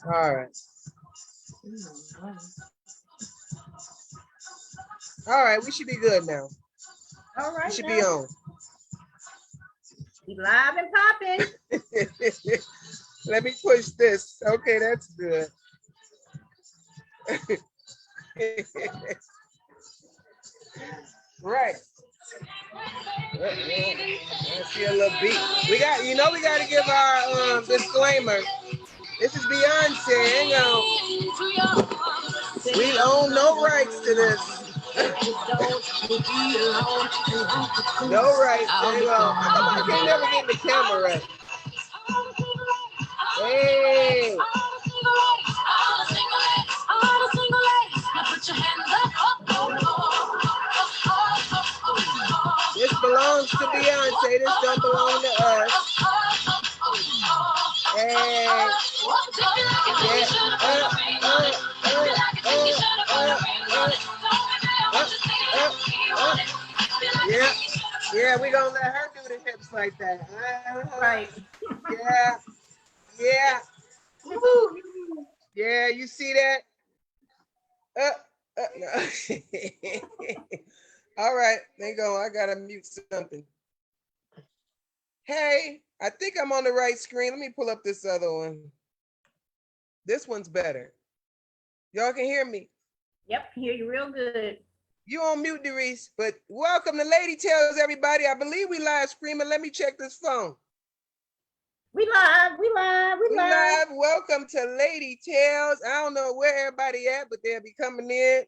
All right. All right, we should be good now. All We right, should now be on. we live and popping. Let me push this. Okay, that's good. Right. I see a little beat. We got, we got to give our disclaimer. This is Beyonce. Hang on. We own no rights to this. No rights. Hang on. How come I can't never get the camera right? Hey. This belongs to Beyonce. This don't belong to us. Hey. Yeah. Yeah, we gonna let her do the hips like that. Right. Yeah. Yeah. Yeah, you see that? No. All right, hang on. I gotta mute something. Hey, I think I'm on the right screen. Let me pull up this other one. This one's better. Y'all can hear me. Yep, hear you real good. You on mute, Derice, but welcome to Lady Tales, everybody. I believe we live streaming. Let me check this phone. We live. We live. Welcome to Lady Tales. I don't know where everybody at, but they'll be coming in.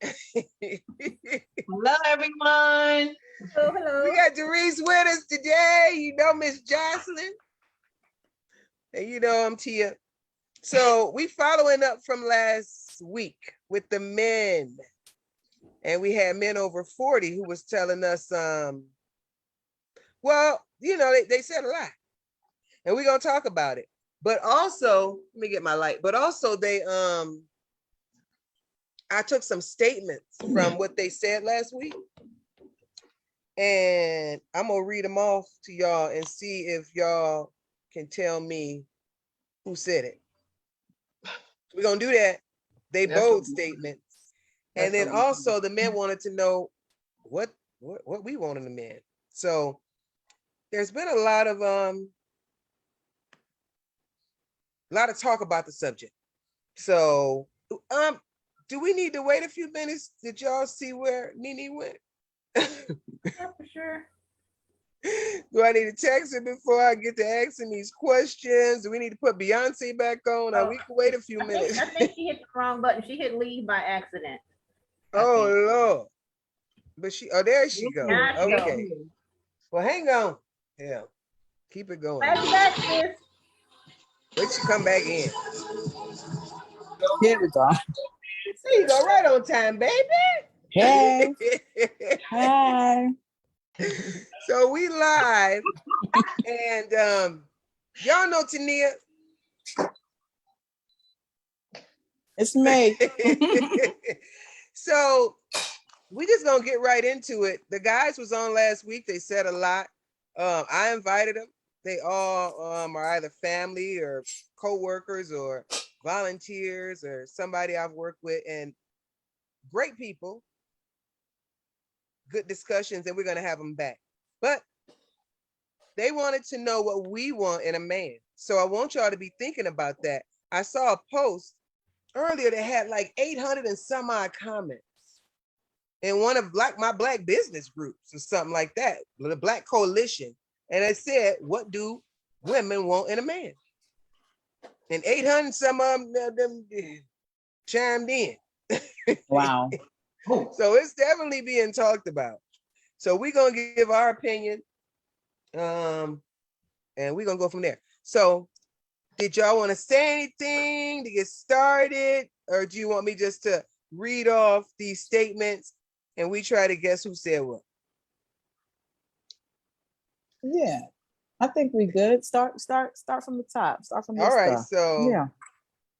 Hello, everyone. Hello. We got Derice with us today. You know, Miss Jocelyn. And you know, I'm Tia. So we following up from last week with the men. And we had men over 40 who was telling us, well, they said a lot. And we're gonna talk about it. But also, let me get my light. But also I took some statements from what they said last week. And I'm gonna read them off to y'all and see if y'all can tell me who said it. We're gonna do that. They bold statements. And then also the men wanted to know what we want in the men. So there's been a lot of talk about the subject. So do we need to wait a few minutes? Did y'all see where Nene went? Yeah, for sure. Do I need to text her before I get to asking these questions? Do we need to put Beyonce back on? Or we can wait a few minutes. I think she hit the wrong button. She hit leave by accident. Oh Lord. But there she goes. Okay. Well, hang on. Yeah. Keep it going. Back, sis. Wait, she come back in. Here we go. There you go, right on time, baby. Hey. Hi. So we live, and y'all know Tania. It's me. So we just gonna get right into it. The guys was on last week. They said a lot. I invited them. They all are either family or co-workers or volunteers or somebody I've worked with, and great people, good discussions, and we're gonna have them back. But they wanted to know what we want in a man. So I want y'all to be thinking about that. I saw a post earlier that had like 800 and some odd comments in one of my black business groups or something like that, the Black Coalition. And it said, what do women want in a man? And 800 some of them chimed in. Wow. So it's definitely being talked about. So we're going to give our opinion, and we're going to go from there. So did y'all want to say anything to get started? Or do you want me just to read off these statements and we try to guess who said what? Yeah, I think we good. Start from the top. Start from All right. stuff. So yeah,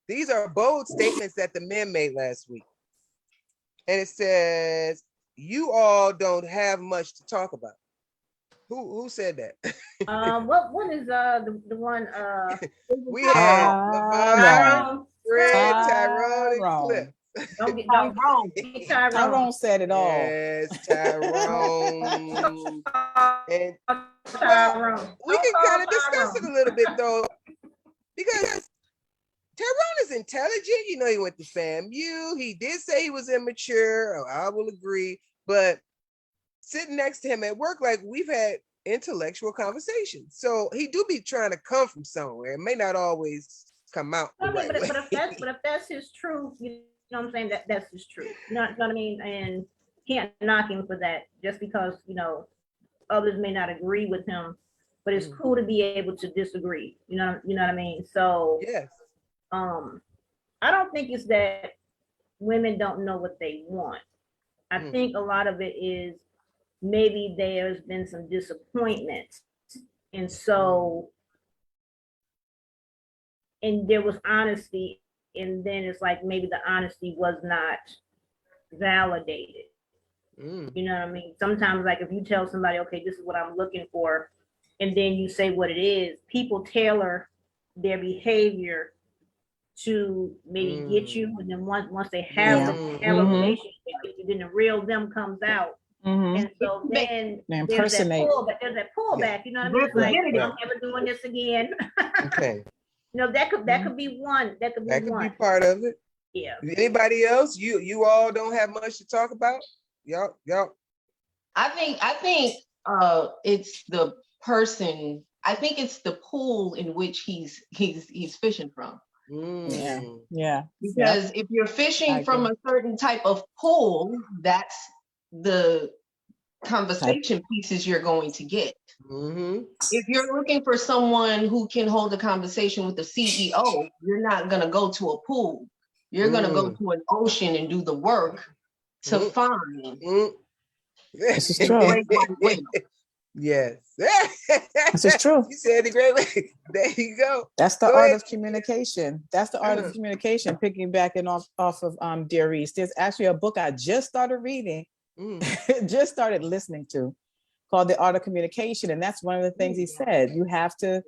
these are bold statements that the men made last week. And it says, you all don't have much to talk about. Who said that? What is the one we had LeVon, on his Tyrone. clip. Don't Tyrone. get Tyrone. Tyrone said it all. Yes, Tyrone. And Tyrone. we can Don't kind of call discuss it a Tyrone. little bit though, because Tyrone is intelligent. You know, he went to FAMU. He did say he was immature. I will agree. But sitting next to him at work, like we've had intellectual conversations. So he do be trying to come from somewhere. It may not always come out the I mean, right way. but if that's his truth, you know what I'm saying? That's his truth. You know what I mean? And can't knock him for that just because, you know, others may not agree with him, but it's cool to be able to disagree. You know what I mean? So Yes. I don't think it's that women don't know what they want. I think a lot of it is maybe there's been some disappointment. And so, and there was honesty, and then it's like maybe the honesty was not validated. You know what I mean? Sometimes, like if you tell somebody, okay, this is what I'm looking for, and then you say what it is, people tailor their behavior to maybe get you, and then once they have a relationship, then the real them comes out. And so then there's that pullback, you know what I mean? It's like, I'm never doing this again. Okay. You know, that could be one. That could be part of it. Yeah. Anybody else? You all don't have much to talk about? Y'all. I think it's the person. I think it's the pool in which he's fishing from. Yeah. Because if you're fishing from a certain type of pool, that's the conversation pieces you're going to get. If you're looking for someone who can hold a conversation with the CEO, you're not going to go to a pool. You're going to go to an ocean and do the work to find. This is true. Yes. This is true. You said the great way. There you go. That's the art of communication. That's the art of communication, piggybacking off of Dear Reese. There's actually a book I just started reading, just started listening to, called The Art of Communication. And that's one of the things he said. You have to,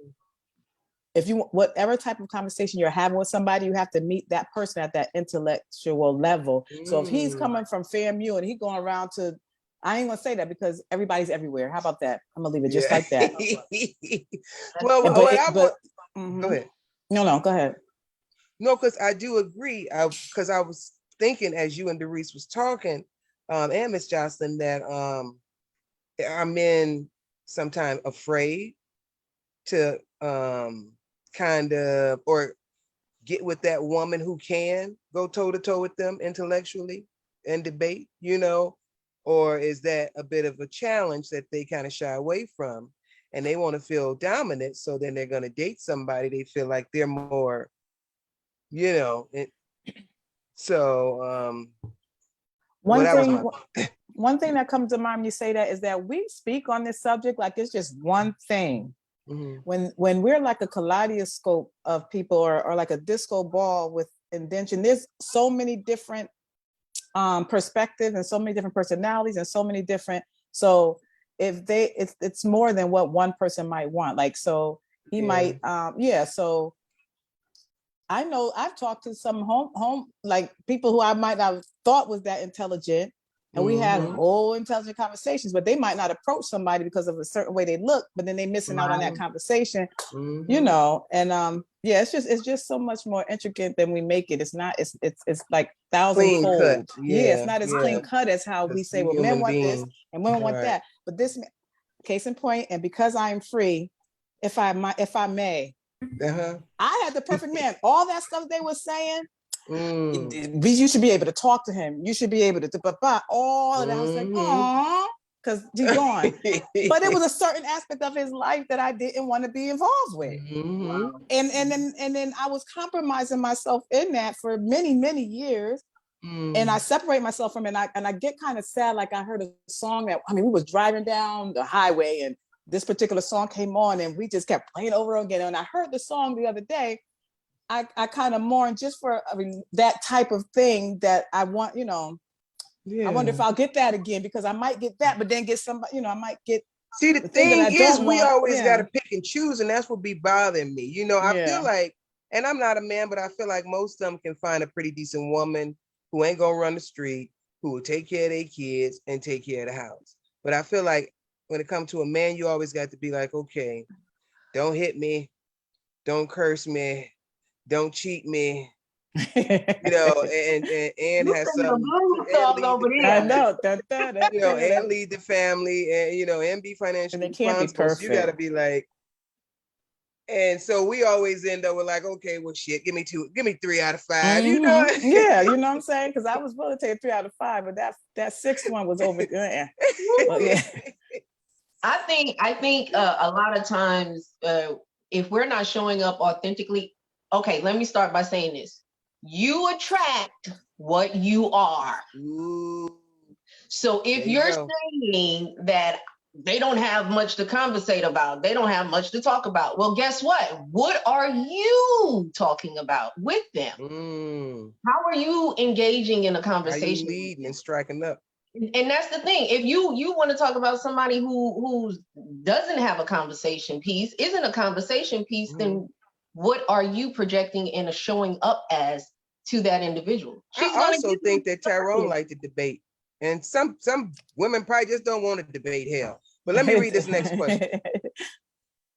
if you, whatever type of conversation you're having with somebody, you have to meet that person at that intellectual level. So if he's coming from FAMU and he's going around to, I ain't gonna say that because everybody's everywhere. How about that? I'm gonna leave it just like that. Go ahead. No, go ahead. No, because I do agree. Because I was thinking as you and Doris was talking, and Miss Jocelyn, that are men sometimes afraid to kind of or get with that woman who can go toe to toe with them intellectually and debate, you know? Or is that a bit of a challenge that they kind of shy away from and they want to feel dominant? So then they're going to date somebody they feel like they're more, you know. One thing that comes to mind when you say that is that we speak on this subject like it's just one thing. When we're like a kaleidoscope of people or like a disco ball with indention, there's so many different perspectives and so many different personalities and so many different, so if it's more than what one person might want, like, so he might so I know I've talked to some home like people who I might not have thought was that intelligent, and we had whole intelligent conversations, but they might not approach somebody because of a certain way they look, but then they missing out on that conversation, you know. And it's just so much more intricate than we make it. It's not, it's like thousand-fold. It's not as clean cut as how we say, well, men want this and women want that. But this, case in point, and because I'm free, if I may, I had the perfect man. All that stuff they were saying, you should be able to talk to him. You should be able to all of that. I was like, oh, because he's gone. But it was a certain aspect of his life that I didn't want to be involved with. And then I was compromising myself in that for many, many years. And I separate myself from it, and I get kind of sad. Like I heard a song that, we was driving down the highway and this particular song came on and we just kept playing over again. And I heard the song the other day. I kind of mourn just for that type of thing that I want, you know. I wonder if I'll get that again, because I might get that, but then get somebody, you know, I might get. See, the thing is, we always got to pick and choose, and that's what be bothering me. You know, I feel like and I'm not a man, but I feel like most of them can find a pretty decent woman who ain't gonna run the street, who will take care of their kids and take care of the house. But I feel like when it comes to a man, you always got to be like, okay, don't hit me, don't curse me, don't cheat me. You know, and has some. I know. You know, and lead the family, and you know, and be financially responsible. So you got to be like. And so we always end up with like, okay, well, shit, give me 3 out of 5. You know, yeah, you know what I'm saying? Because I was willing to take 3 out of 5, but that sixth one was over. Yeah. I think a lot of times, if we're not showing up authentically, okay, let me start by saying this: you attract what you are. Ooh. So if you're saying that they don't have much to conversate about, they don't have much to talk about, well, guess what? What are you talking about with them? How are you engaging in a conversation? How you leading and striking up? And that's the thing. If you want to talk about somebody who doesn't have a conversation piece, isn't a conversation piece, then what are you projecting and showing up as to that individual? I also think that Tyrone liked to debate. And some women probably just don't want to debate hell. But let me read this next question.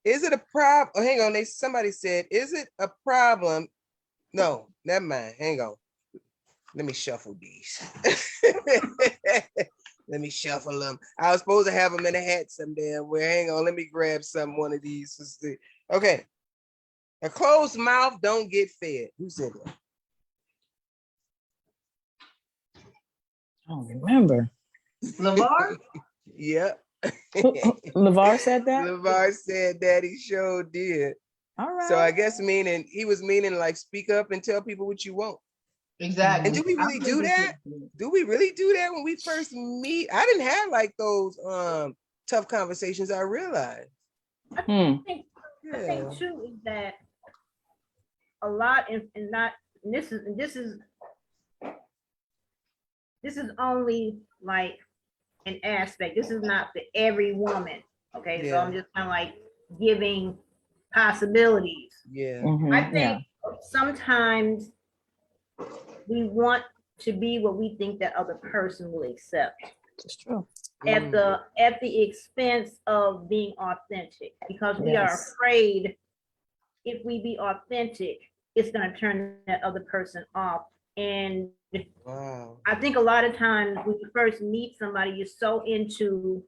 Is it a problem? Oh, hang on. Somebody said, is it a problem? No, never mind. Hang on. Let me shuffle these. Let me shuffle them. I was supposed to have them in a hat someday. Where, hang on. Let me grab one of these. Okay. A closed mouth don't get fed. Who said that? I don't remember. LeVar? Yep. LeVar said that? LeVar said that. He sure did. All right. So I guess he was meaning like speak up and tell people what you want. Exactly. And do we really do that? Do we really do that when we first meet? I didn't have like those tough conversations, I realized. I think too is that a lot and not and this is only like an aspect. This is not for every woman. Okay, so I'm just kind of like giving possibilities. Yeah. I think sometimes we want to be what we think that other person will accept. It's true. At the expense of being authentic, because we are afraid if we be authentic, it's going to turn that other person off. And I think a lot of times when you first meet somebody, you're so into,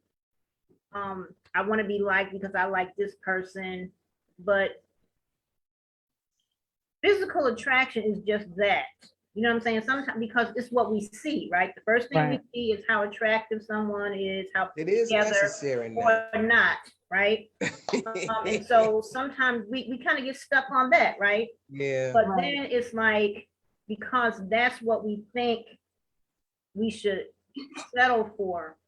I want to be liked because I like this person, but physical attraction is just that. You know what I'm saying? Sometimes because it's what we see, right? The first thing we see is how attractive someone is, how it is necessary or not, right? And so sometimes we kind of get stuck on that, right? Yeah. But then it's like, because that's what we think we should settle for.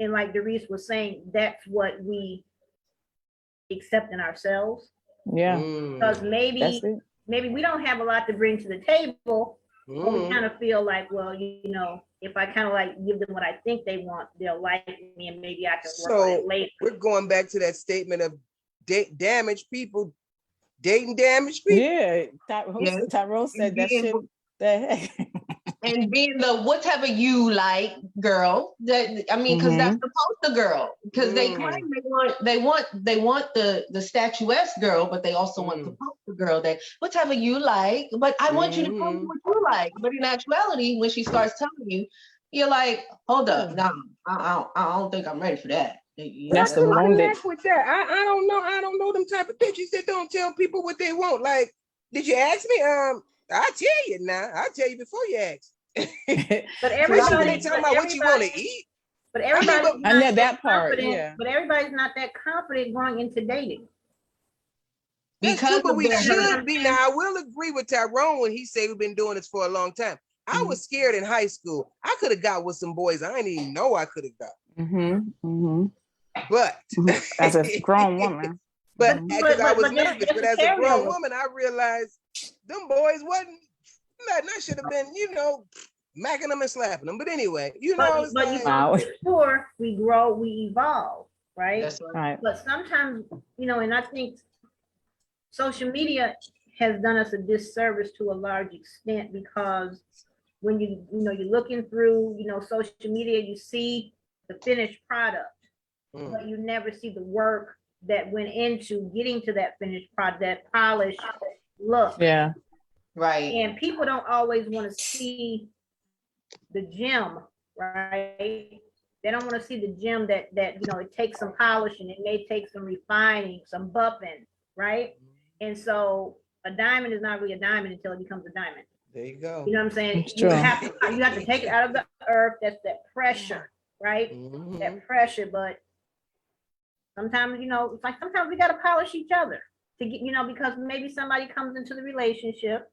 And like Doris was saying, that's what we accept in ourselves. Yeah. Because maybe we don't have a lot to bring to the table, but we kind of feel like, well, you know, if I kind of like give them what I think they want, they'll like me and maybe I can work on it later. We're going back to that statement of damaged people dating damaged people. Yeah, Tyrone said that shit. And being the whatever you like girl, that I mean, because that's the poster girl, because they claim they want the statuesque girl, but they also want the poster girl that whatever you like, but I want you to tell me what you like. But in actuality, when she starts telling you, you're like, hold up, no, I don't think I'm ready for that. That's the wrong with that. I don't know them type of bitches that don't tell people what they want. Like, did you ask me? I'll tell you now. I'll tell you before you ask. But everybody talking about what you want to eat. But everybody, I know that part. Yeah. But everybody's not that confident going into dating. Because but we should be. Now, I will agree with Tyrone when he said we've been doing this for a long time. I was scared in high school. I could have got with some boys I didn't even know I could have got. But as a grown woman. But because I was nervous, but as a grown woman, I realized them boys wasn't nothing. I should have been, you know, macking them and slapping them. But anyway, you know, but you know, before we grow, we evolve, right? That's right. But sometimes, you know, and I think social media has done us a disservice to a large extent, because when you're looking through, social media, you see the finished product, but you never see the work that went into getting to that finished product, that polished look. Yeah. Right. And people don't always want to see the gem, right? They don't want to see the gem that it takes some polishing, it may take some refining, some buffing, right? And so a diamond is not really a diamond until it becomes a diamond. There you go. You know what I'm saying? It's You true. have to take it out of the earth. That's that pressure, right? That pressure. But sometimes, it's like sometimes we got to polish each other to get, because maybe somebody comes into the relationship,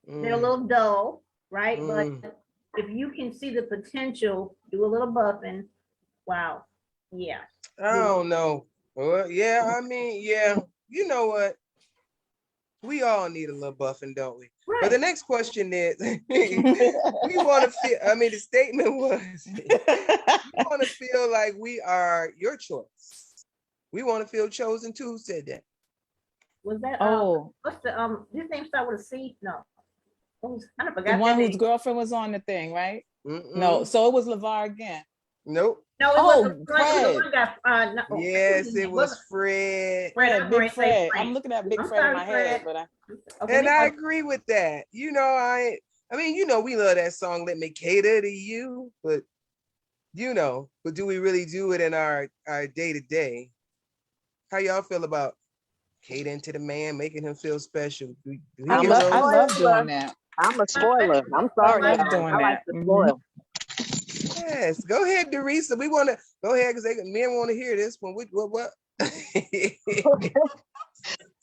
they're a little dull, right? But if you can see the potential, do a little buffing, wow. Yeah. I don't know. Well, yeah, I mean, yeah. You know what? We all need a little buffing, don't we? Right. But the next question is, we want to feel, the statement was, we want to feel like we are your choice. We want to feel chosen too. Who said that? Was that, what's the, this name start with a C? No. I forgot The one whose girlfriend was on the thing, right? No, so it was LeVar again. Nope. No, it was the one guy. No, yes, it was Fred. Fred, Big Fred. I'm looking at Big Fred in my head, but I agree with that. We love that song, Let Me Cater to You, but but do we really do it in our day-to-day? How y'all feel about catering to the man, making him feel special? I love doing that. I'm a spoiler. I'm sorry. I love doing I like that. to spoil. Yes, go ahead, Derisa. We want to go ahead because men want to hear this one. What?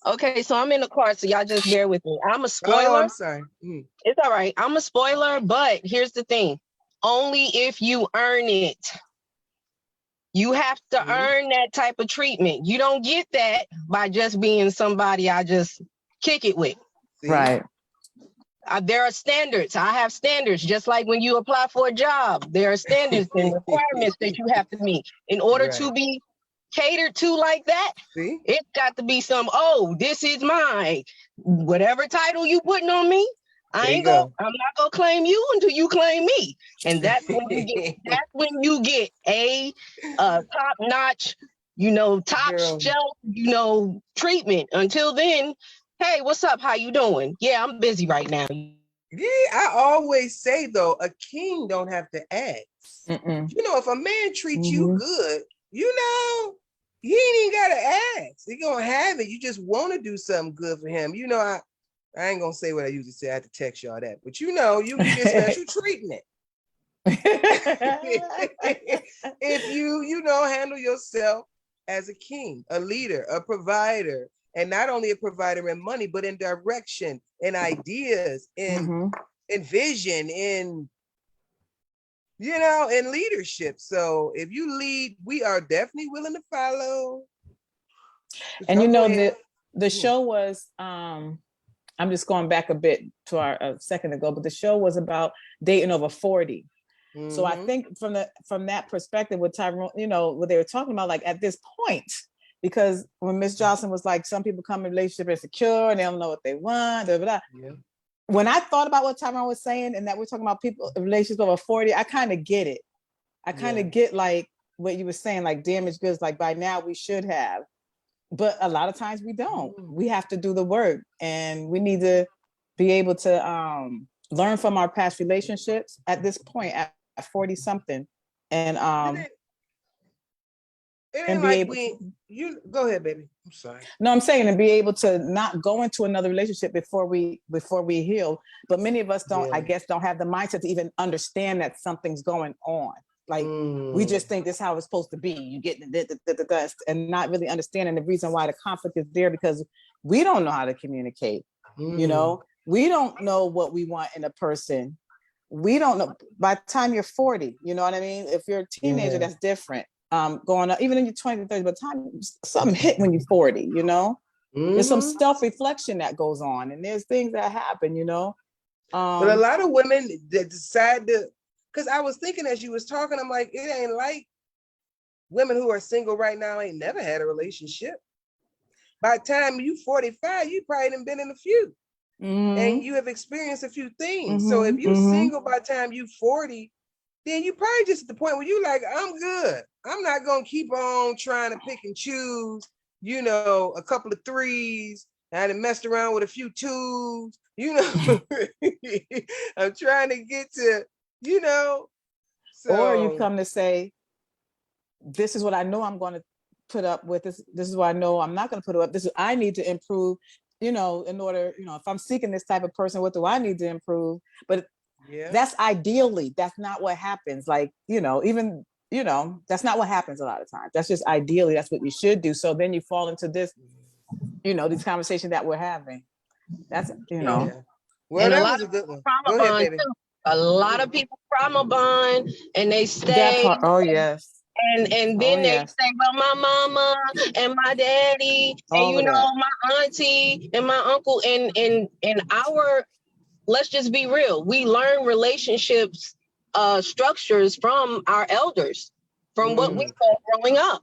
Okay, so I'm in the car, so y'all just bear with me. I'm a spoiler. Oh, I'm sorry. It's all right. I'm a spoiler, but here's the thing. Only if you earn it. You have to earn that type of treatment. You don't get that by just being somebody I just kick it with. See? Right. There are standards. I have standards. Just like when you apply for a job, there are standards and requirements that you have to meet in order to be catered to like that. See? It's got to be this is mine. Whatever title you putting on me, I'm not gonna claim you until you claim me. And that's when you get a top notch, top shelf, treatment. Until then, hey, what's up? How you doing? Yeah, I'm busy right now. Yeah, I always say though, a king don't have to ask. If a man treats you good, he ain't even gotta ask. He gonna have it. You just want to do something good for him. I ain't gonna say what I usually say. I have to text y'all that, but you get special treatment. If you handle yourself as a king, a leader, a provider. And not only a provider in money, but in direction, in ideas, in vision, in leadership. So if you lead, we are definitely willing to follow. And the show was, I'm just going back a bit to a second ago, but the show was about dating over 40. So I think from that perspective with Tyrone, what they were talking about, like at this point, because when Miss Johnson was like, some people come in a relationship insecure and they don't know what they want, blah, blah, blah. Yeah. When I thought about what Tyrone was saying and that we're talking about people, relationships over 40, I kind of get it. I kind of get like what you were saying, like damaged goods, like by now we should have. But a lot of times we don't. We have to do the work, and we need to be able to learn from our past relationships at this point at 40 something. And It ain't like you go ahead, baby. I'm sorry. No, I'm saying to be able to not go into another relationship before we heal. But many of us don't, I guess, don't have the mindset to even understand that something's going on. Like we just think this is how it's supposed to be. You get the dust and not really understanding the reason why the conflict is there, because we don't know how to communicate. We don't know what we want in a person. We don't know. By the time you're 40, you know what I mean? If you're a teenager, that's different. Going up, even in your 20s and 30s, but time something hit when you're 40, there's some self-reflection that goes on, and there's things that happen, but a lot of women that decide to, because I was thinking as you was talking, I'm like, it ain't like women who are single right now ain't never had a relationship. By the time you 45, you probably done been in a few. and you have experienced a few things. So if you're single by the time you're 40, then you probably just at the point where you like, I'm good. I'm not gonna keep on trying to pick and choose, you know, a couple of threes. I done messed around with a few twos, you know. I'm trying to get to, you know. So, or you come to say, this is what I know I'm going to put up with. This is what I know I'm not going to put up. This is I need to improve, you know, in order, you know, if I'm seeking this type of person, what do I need to improve? But that's ideally, that's not what happens. Like, you know, even, you know, that's not what happens a lot of times. That's just ideally, that's what you should do. So then you fall into this, you know, these conversations that we're having. That's, you know. Yeah. Well, that was a good one. Go ahead, baby. A lot of people trauma bond and they stay. That part, oh yes. And then they say, well, my mama and my daddy, and you know, my auntie and my uncle, and our, let's just be real. We learn relationships structures from our elders, from what we saw growing up.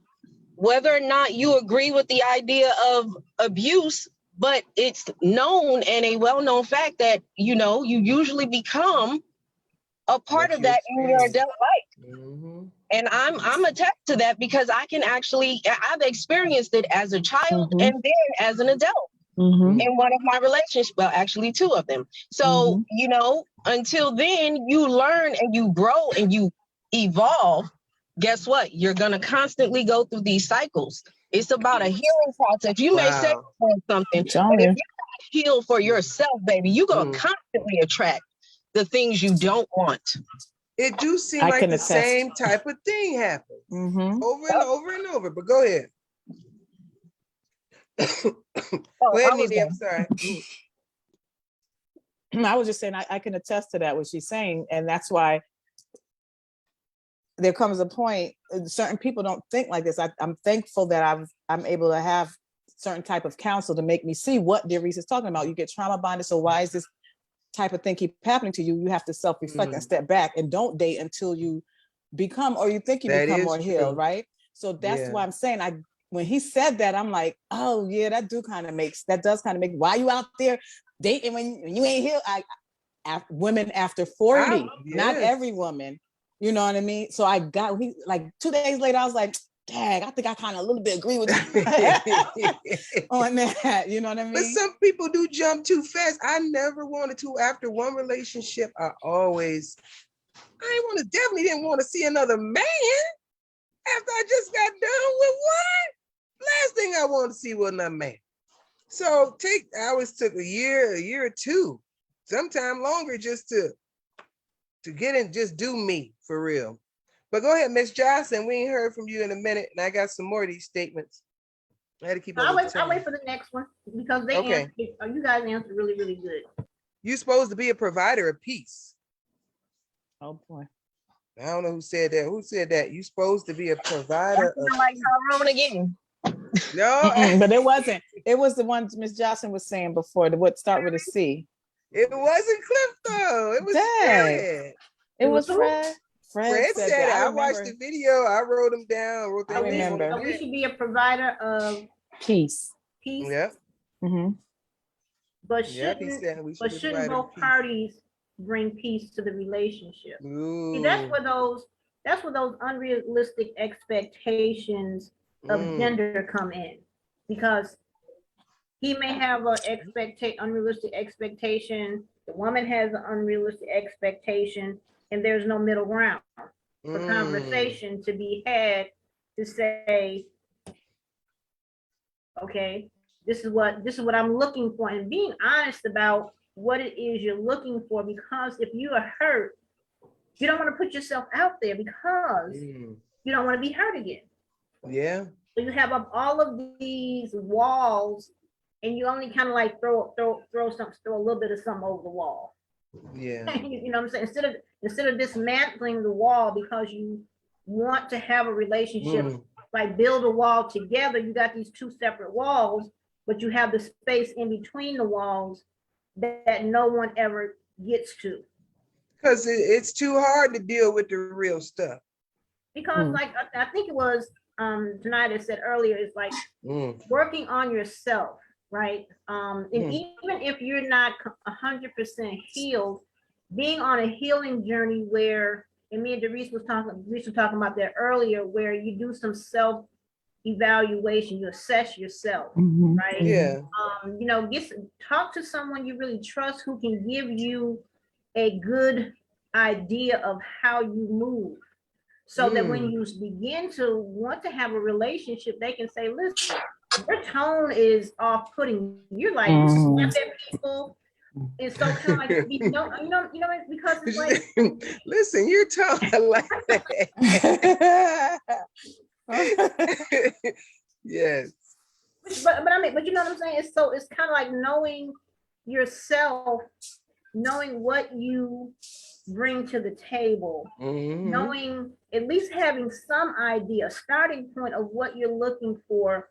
Whether or not you agree with the idea of abuse, but it's known and a well-known fact that, you know, you usually become a part of that in your adult life. And I'm attached to that because I can actually, I've experienced it as a child and then as an adult in one of my relationships, well, actually two of them. So, you know, until then you learn and you grow and you evolve. Guess what? You're going to constantly go through these cycles. It's about a healing process. You may say something, but if you heal for yourself, baby, you're going to constantly attract the things you don't want. It do seem like the same type of thing happens over and over and over. But go ahead. Go ahead, Nene, I'm sorry. I was just saying I can attest to that, what she's saying, and that's why there comes a point, certain people don't think like this. I'm thankful that I'm able to have certain type of counsel to make me see what Darius is talking about. You get trauma bonded, so why is this type of thing keep happening to you? You have to self-reflect and step back and don't date until you become, or you think you become more healed, right? So that's why I'm saying, when he said that, I'm like, oh yeah, that does kind of make, why you out there dating when you ain't healed? Women after 40, not every woman, you know what I mean? So I got, like 2 days later, I was like, dang, I think I kind of a little bit agree with you on that, you know what I mean? But some people do jump too fast. I never wanted to. After one relationship, I definitely didn't want to see another man after I just got done with one. Last thing I wanted to see was another man. So I always took a year or two, sometime longer, just to get in, just do me for real. But go ahead, Miss Johnson. We ain't heard from you in a minute, and I got some more of these statements. I had to keep. I'll wait for the next one because they answered. You guys answered really, really good. You're supposed to be a provider of peace. Oh boy. I don't know who said that. Who said that? You're supposed to be a provider of like Tyrone again. No, but it wasn't. It was the one Miss Johnson was saying before. What start with a C? It wasn't Cliff though. It was Fred. It was Fred. Fred said it. I watched the video. I wrote them down. I remember. We should be a provider of peace. Peace. Yep. But shouldn't both parties bring peace to the relationship? See, that's where those unrealistic expectations of gender come in, because he may have an unrealistic expectation. The woman has an unrealistic expectation. And there's no middle ground for conversation to be had to say, okay, this is what I'm looking for, and being honest about what it is you're looking for. Because if you are hurt, you don't want to put yourself out there because you don't want to be hurt again. Yeah. So you have up all of these walls, and you only kind of like throw a little bit of something over the wall. Yeah. You know what I'm saying? Instead of dismantling the wall because you want to have a relationship, like build a wall together, you got these two separate walls, but you have the space in between the walls that no one ever gets to. Because it's too hard to deal with the real stuff. Because like I think it was tonight I said earlier, it's like working on yourself. right? And even if you're not 100% healed, being on a healing journey where, and me and Doris was talking about that earlier, where you do some self evaluation, you assess yourself, right? Yeah. You know, talk to someone you really trust who can give you a good idea of how you move, so that when you begin to want to have a relationship, they can say, listen, your tone is off-putting. You're like, you snap at people. It's so kind of like, you know, because it's like, listen, you're tone like that. Yes. But I mean, but you know what I'm saying? It's kind of like knowing yourself, knowing what you bring to the table, knowing, at least having some idea, starting point of what you're looking for,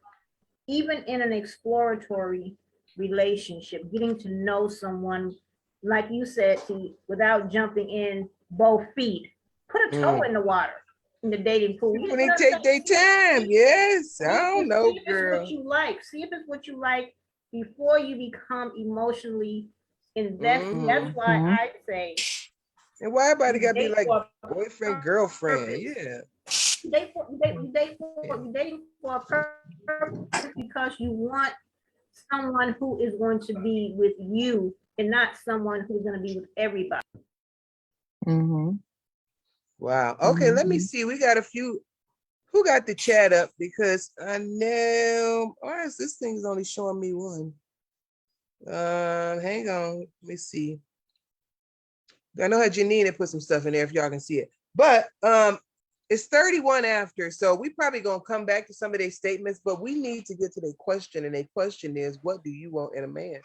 even in an exploratory relationship, getting to know someone, like you said, without jumping in both feet. Put a toe in the water, in the dating pool. When they take their time, yes. I don't know, girl. See if it's what you like before you become emotionally invested. That's why I say. And why everybody gotta be like boyfriend, girlfriend? Yeah. You dating for a purpose, because you want someone who is going to be with you and not someone who's going to be with everybody. Wow. Okay, let me see. We got a few. Who got the chat up? Because I know, or is this thing's only showing me one? Hang on. Let me see. I know how Janine had put some stuff in there if y'all can see it. But it's 31 after, so we probably gonna come back to some of their statements, but we need to get to their question, and their question is, what do you want in a man?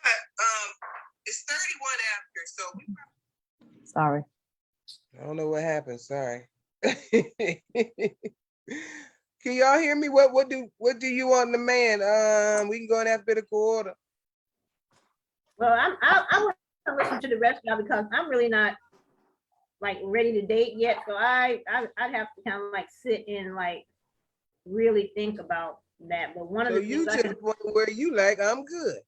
It's 31 after, so we probably... Sorry. I don't know what happened. Sorry. Can y'all hear me? What do you want in a man? We can go in alphabetical order. Well, I want to listen to the rest now, because I'm really not like ready to date yet. So I'd have to kind of like sit and like really think about that. But one of the you to the point where you like, I'm good.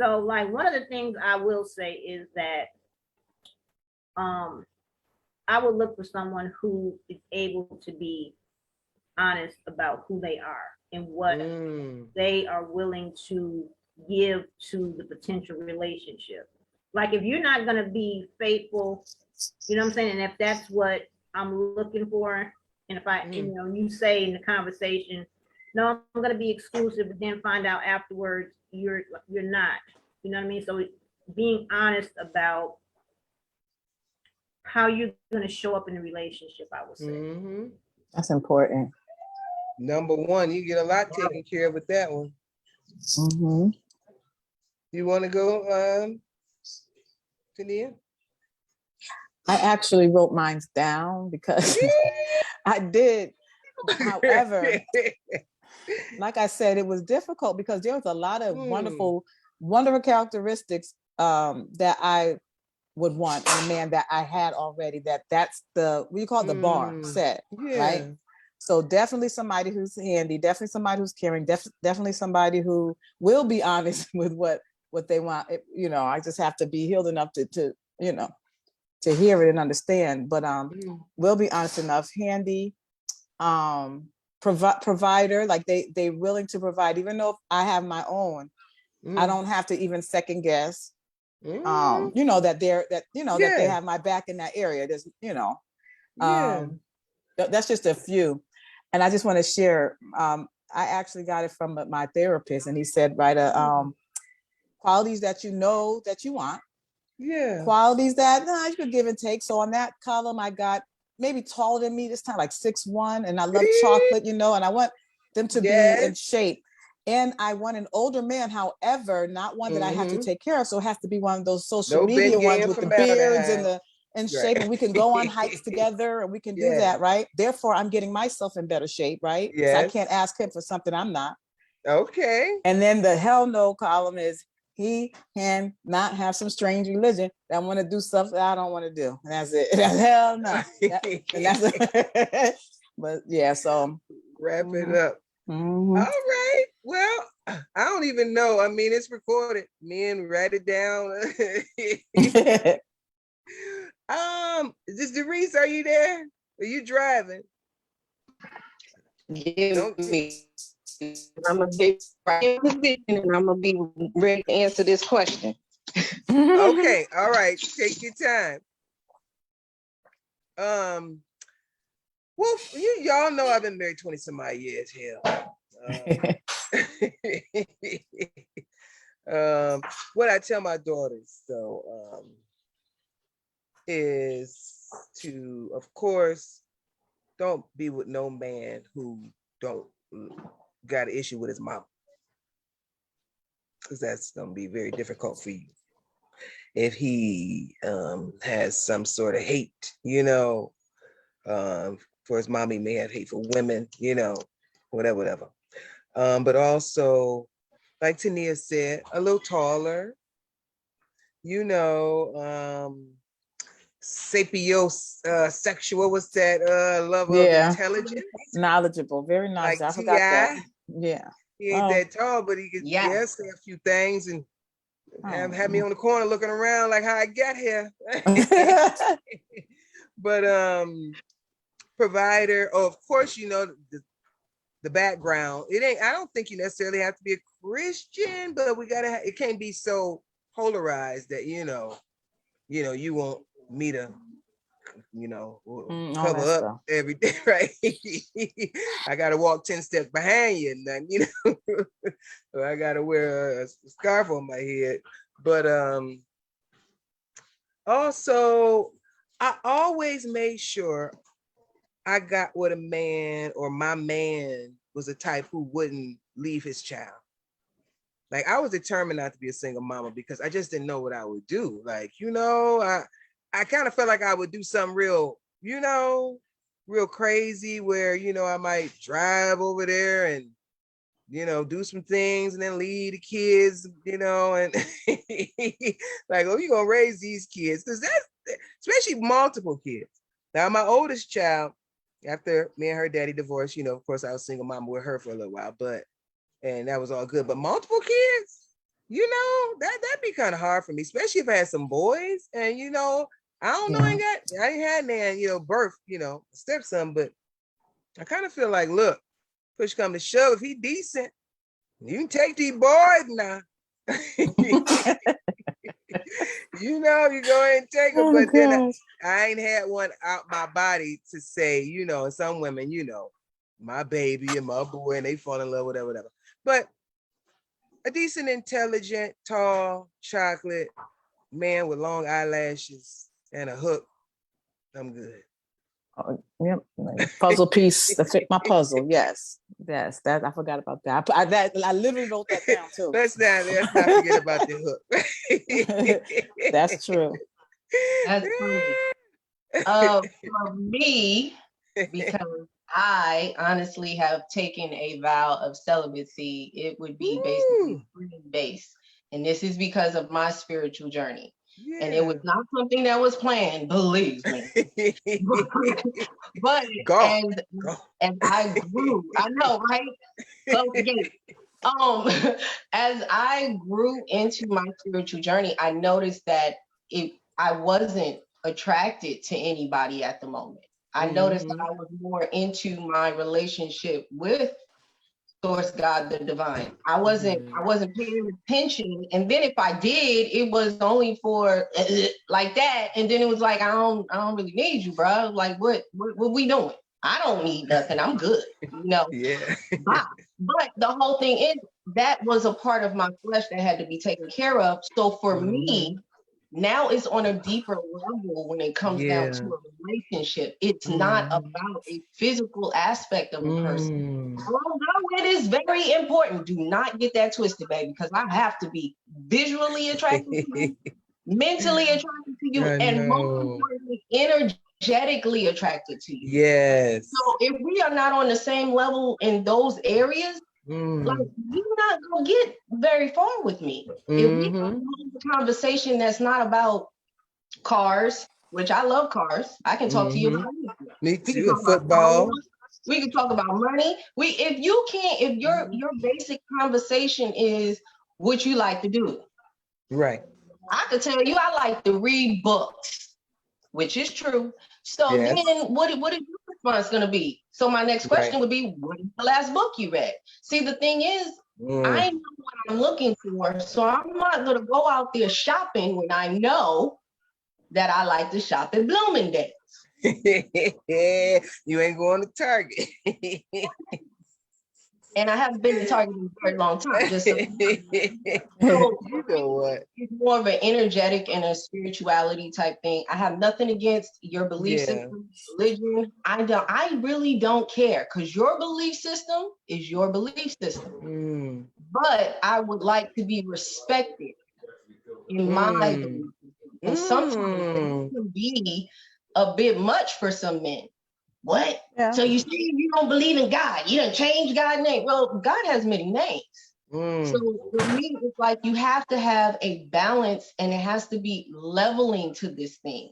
So like one of the things I will say is that I would look for someone who is able to be honest about who they are and what they are willing to give to the potential relationship. Like if you're not going to be faithful, you know what I'm saying? And if that's what I'm looking for, and if I, you know, you say in the conversation, no, I'm going to be exclusive, but then find out afterwards you're not, you know what I mean? So being honest about how you're going to show up in a relationship, I would say. That's important. Number one, you get a lot taken care of with that one. You want to go, Tania? I actually wrote mine down because I did. However, like I said, it was difficult because there was a lot of wonderful characteristics that I would want in a man that I had already. That's the, what you call it, the bar set, right? So definitely somebody who's handy, definitely somebody who's caring, definitely somebody who will be honest with what they want. You know, I just have to be healed enough to you know, to hear it and understand, but will be honest enough, handy, provider, like they willing to provide, even though I have my own, I don't have to even second guess, you know, that they have my back in that area. There's, you know, that's just a few. And I just want to share, I actually got it from my therapist, and he said, write qualities that you know that you want. Qualities that you could give and take. So on that column, I got maybe taller than me this time, like 6'1", and I love chocolate, you know, and I want them to be in shape. And I want an older man, however, not one that I have to take care of. So it has to be one of those social media ones with the beards and the shape, and we can go on hikes together, and we can do that, right? Therefore, I'm getting myself in better shape, right? So I can't ask him for something I'm not. Okay. And then the hell no column is, he can not have some strange religion that want to do stuff that I don't want to do. And that's it. That's hell no. But yeah, so wrap it up. All right. Well, I don't even know. I mean, it's recorded. Men, write it down. Is Doris, are you there? Are you driving? Give me. I'm gonna be right in position and I'm gonna be ready to answer this question. Okay, all right. Take your time. Well, y'all know I've been married 20 some odd years. Hell. What I tell my daughters, though, is to, of course, don't be with no man who don't got an issue with his mom, because that's gonna be very difficult for you. If he has some sort of hate, for his mom, he may have hate for women, whatever. But also, like Tania said, a little taller, sapiosexual, what's that? Love of intelligence. Knowledgeable, very knowledgeable. Like I forgot that. Yeah. He ain't that tall, but he could say a few things and have me on the corner looking around like how I got here. But provider, of course, the background. I don't think you necessarily have to be a Christian, but it can't be so polarized that you want me to cover up every day, right? I gotta walk 10 steps behind you and then or I gotta wear a scarf on my head. But also I always made sure I got with a man, or my man was a type who wouldn't leave his child. Like, I was determined not to be a single mama because I just didn't know what I would do. Like, I kind of felt like I would do something real, real crazy where, I might drive over there and, do some things and then leave the kids, and like, oh, you're going to raise these kids. Because that's, especially multiple kids. Now, my oldest child, after me and her daddy divorced, of course, I was single mom with her for a little while, and that was all good. But multiple kids, that'd be kind of hard for me, especially if I had some boys. And, I don't know, I ain't had man, birth, stepson, but I kind of feel like, look, push come to shove, if he decent, you can take these boys now. You go ahead and take them, but then I ain't had one out my body to say, and some women, my baby and my boy, and they fall in love, whatever. But a decent, intelligent, tall, chocolate man with long eyelashes and a hook, I'm good. Yep, puzzle piece to fit my puzzle. Yes, that I forgot about that. I literally wrote that down too. Let's not forget about the hook. That's true. That's funny. For me, because I honestly have taken a vow of celibacy, it would be basically based, and this is because of my spiritual journey. Yeah. And it was not something that was planned, believe me. But as I grew, I know, right? Close the gate. As I grew into my spiritual journey, I noticed that I wasn't attracted to anybody at the moment. I noticed that I was more into my relationship with Source, God, the divine. I wasn't paying attention, and then if I did, it was only for like that, and then it was like I don't really need you, bro. Like what we doing? I don't need nothing. I'm good, Yeah. But the whole thing is that was a part of my flesh that had to be taken care of. So for me, now it's on a deeper level when it comes down to a relationship. It's not about a physical aspect of a person. Although it is very important. Do not get that twisted, baby, because I have to be visually attracted to you, mentally attracted to you, and most importantly, energetically attracted to you. Yes. So if we are not on the same level in those areas, like, you're not gonna get very far with me. If we have a conversation that's not about cars, which I love cars, I can talk to you about me too. Football. We can talk about money. If your basic conversation is what you like to do. Right. I could tell you I like to read books, which is true. So Yes. then what is your response going to be? So my next question would be, what is the last book you read? See, the thing is, I know what I'm looking for. So I'm not going to go out there shopping when I know that I like to shop at Bloomingdale's. You ain't going to Target. And I haven't been to Target in a very long time. Just so you know what? It's more of an energetic and a spirituality type thing. I have nothing against your belief system, religion. I really don't care, because your belief system is your belief system. But I would like to be respected in my belief. And sometimes it can be a bit much for some men. What? Yeah. So you say you don't believe in God. You don't change God's name. Well, God has many names. So for me, it's like you have to have a balance, and it has to be leveling to this thing.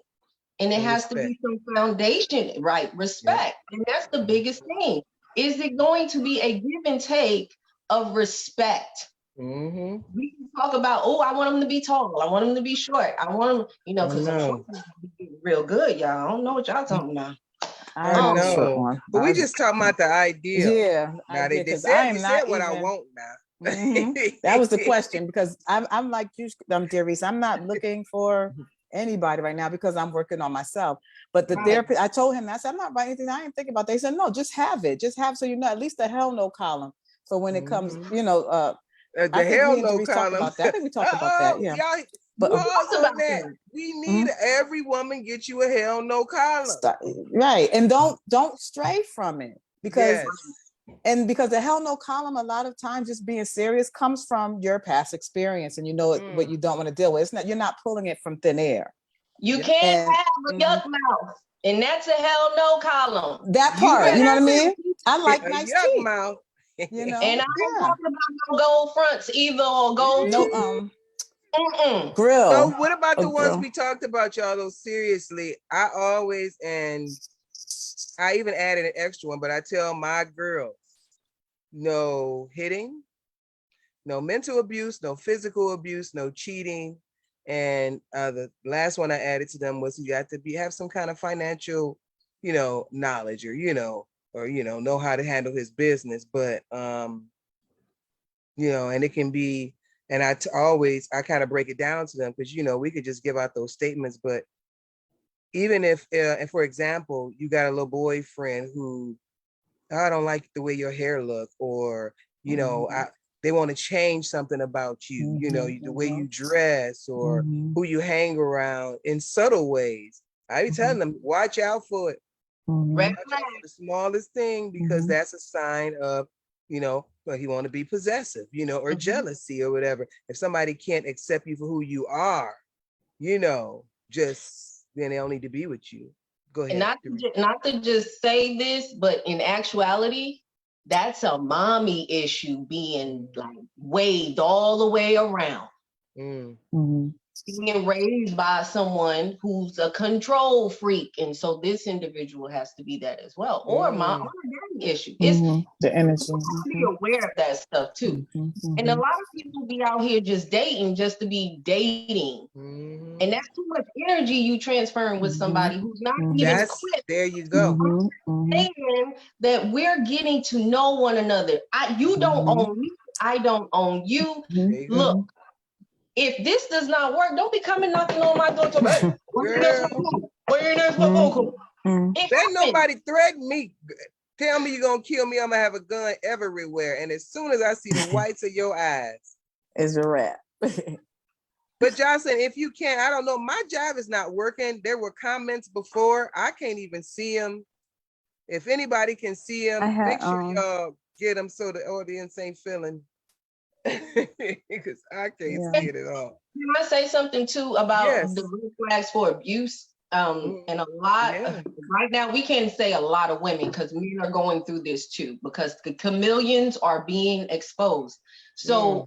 And it has to be some foundation, right? Respect. And that's the biggest thing. Is it going to be a give and take of respect? We can talk about, I want them to be tall. I want them to be short. I want them, because real good, y'all. I don't know what y'all talking about. I know, but we just talking about the idea. Yeah, now they said what I want now. That was the question, because I'm like you, Darius. I'm not looking for anybody right now because I'm working on myself. But the therapist, I told him, I said, I'm not writing anything I ain't thinking about. They said, no, just have it. Just have, so you know, at least the hell no column. So when it comes, the hell no column. I think we talked about that. Yeah. But on that, we need every woman get you a hell no column. Right. And don't stray from it, because because the hell no column, a lot of times, just being serious, comes from your past experience, and you know what you don't want to deal with. It's not, you're not pulling it from thin air. You can't have a yuck mouth, and that's a hell no column. That part, you know what I mean? I like nice yuck teeth. Mouth. You know, and I ain't talking about no gold fronts either, or gold grill. So what about the ones we talked about, y'all? Though seriously, I always, and I even added an extra one, but I tell my girls, no hitting, no mental abuse, no physical abuse, no cheating. And the last one I added to them was, you got to have some kind of financial, knowledge, or know how to handle his business. But and it can be, and I kind of break it down to them, because we could just give out those statements, but even if for example, you got a little boyfriend who, I don't like the way your hair look, or they want to change something about you, the way you dress, or who you hang around, in subtle ways. I be telling them, watch out for it. Watch out for the smallest thing, because that's a sign of, but he want to be possessive, or jealousy or whatever. If somebody can't accept you for who you are, then they don't need to be with you. Go ahead. And not to just say this, but in actuality, that's a mommy issue, being like waved all the way around. Being raised by someone who's a control freak, and so this individual has to be that as well, or mom or daddy issue. It's the energy. Be aware of that stuff too. And a lot of people be out here just dating just to be dating, and that's too much energy you transferring with somebody who's not even equipped. There you go. Saying that we're getting to know one another. You don't own me, I don't own you. Look. If this does not work, don't be coming knocking on my door to me. Let nobody threaten me. Tell me you're gonna kill me, I'm gonna have a gun everywhere. And as soon as I see the whites of your eyes, it's a wrap. But Jocelyn, if you can't, I don't know, my job is not working. There were comments before, I can't even see them. If anybody can see them, make sure y'all get them so the audience ain't feeling. Because I can't see it at all. Can I say something too about the red flags for abuse? And a lot right now, we can't say a lot of women, because men are going through this too, because the chameleons are being exposed. So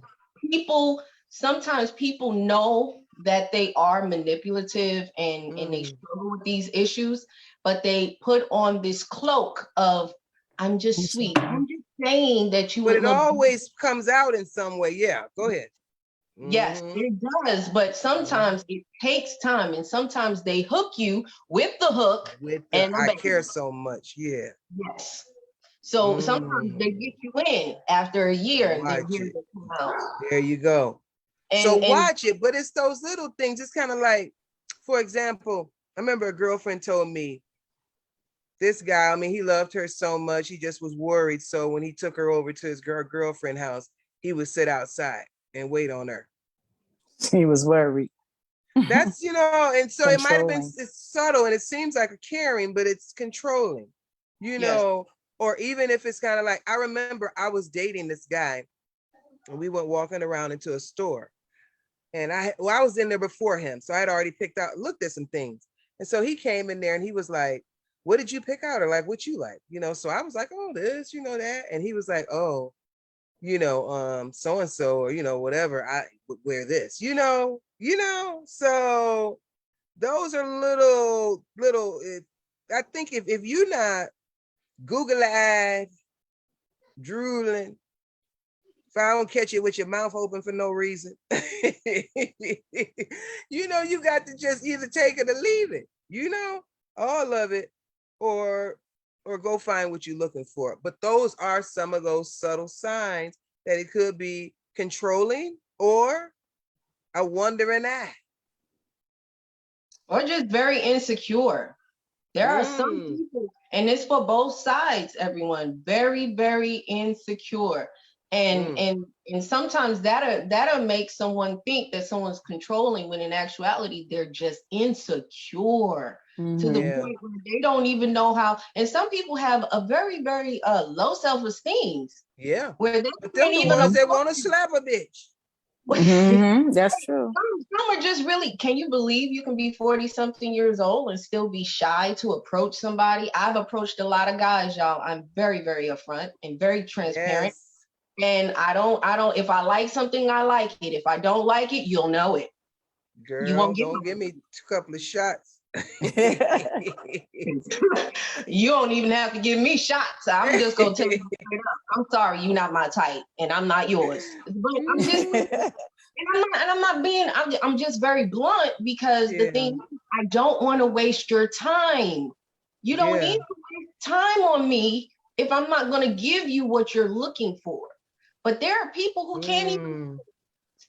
sometimes people know that they are manipulative and they struggle with these issues, but they put on this cloak of, I'm just sweet. I'm just saying that you but would it look always comes out in some way. Yeah, go ahead. Yes, it does, but sometimes it takes time, and sometimes they hook you with the hook. With the I care so much. Yeah. Yes. So sometimes they get you in after a year and then here they come out. There you go. So watch it, but it's those little things. It's kind of like, for example, I remember a girlfriend told me, this guy, I mean, he loved her so much, he just was worried. So when he took her over to his girlfriend house, he would sit outside and wait on her. He was worried. That's, you know, and so it might have been, it's subtle and it seems like a caring, but it's controlling, you know, or even if it's kind of like, I remember I was dating this guy and we went walking around into a store and I was in there before him. So I had already looked at some things. And so he came in there and he was like, what did you pick out? Or like, what you like? You know, so I was like, oh, this, you know, that. And he was like, oh, you know, so-and-so, or, you know, whatever, I would wear this, you know, so those are little, I think if you're not Google-eyed, drooling, if I don't catch you with your mouth open for no reason, you know, you got to just either take it or leave it, you know, all of it, or go find what you're looking for. But those are some of those subtle signs that it could be controlling or a wandering eye. Or just very insecure. There are some people, and it's for both sides, everyone, very, very insecure. And sometimes that'll make someone think that someone's controlling when in actuality they're just insecure to the point where they don't even know how. And some people have a very, very low self-esteem. Yeah. Where they can't even they want to slap a bitch. That's true. Some are just really, can you believe you can be 40-something years old and still be shy to approach somebody? I've approached a lot of guys, y'all. I'm very, very upfront and very transparent. Yes. And I don't, if I like something, I like it. If I don't like it, you'll know it. Girl, you won't don't give me a couple of shots. You don't even have to give me shots. I'm just gonna tell you straight up, I'm sorry, you're not my type, and I'm not yours. But I'm just, I'm just very blunt because the thing, I don't want to waste your time. You don't need to waste time on me if I'm not gonna give you what you're looking for. But there are people who can't even,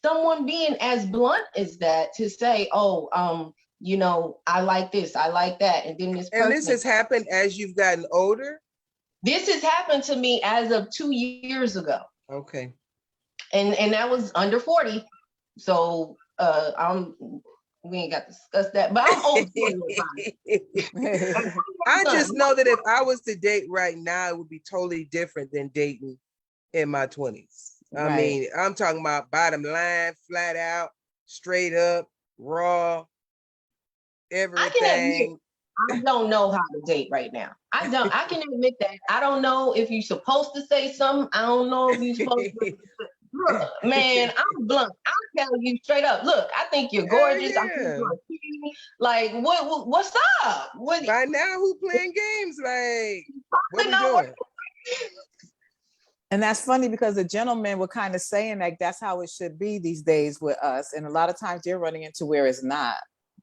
someone being as blunt as that to say, oh, you know, I like this, I like that. And then this person. And this has happened as you've gotten older? This has happened to me as of 2 years ago. Okay. And that was under 40. So we ain't got to discuss that, but I'm old. I just know that if I was to date right now, it would be totally different than dating in my 20s. I mean, I'm talking about bottom line, flat out, straight up, raw, everything. I don't know how to date right now. I can admit that. I don't know if you're supposed to say something. I don't know if you're supposed to. Look, man, I'm blunt. I'm telling you straight up. Look, I think you're gorgeous. I think you're like, what's up? By now, who playing games? Like, what we doing? And that's funny because the gentlemen were kind of saying like that's how it should be these days with us. And a lot of times they're running into where it's not,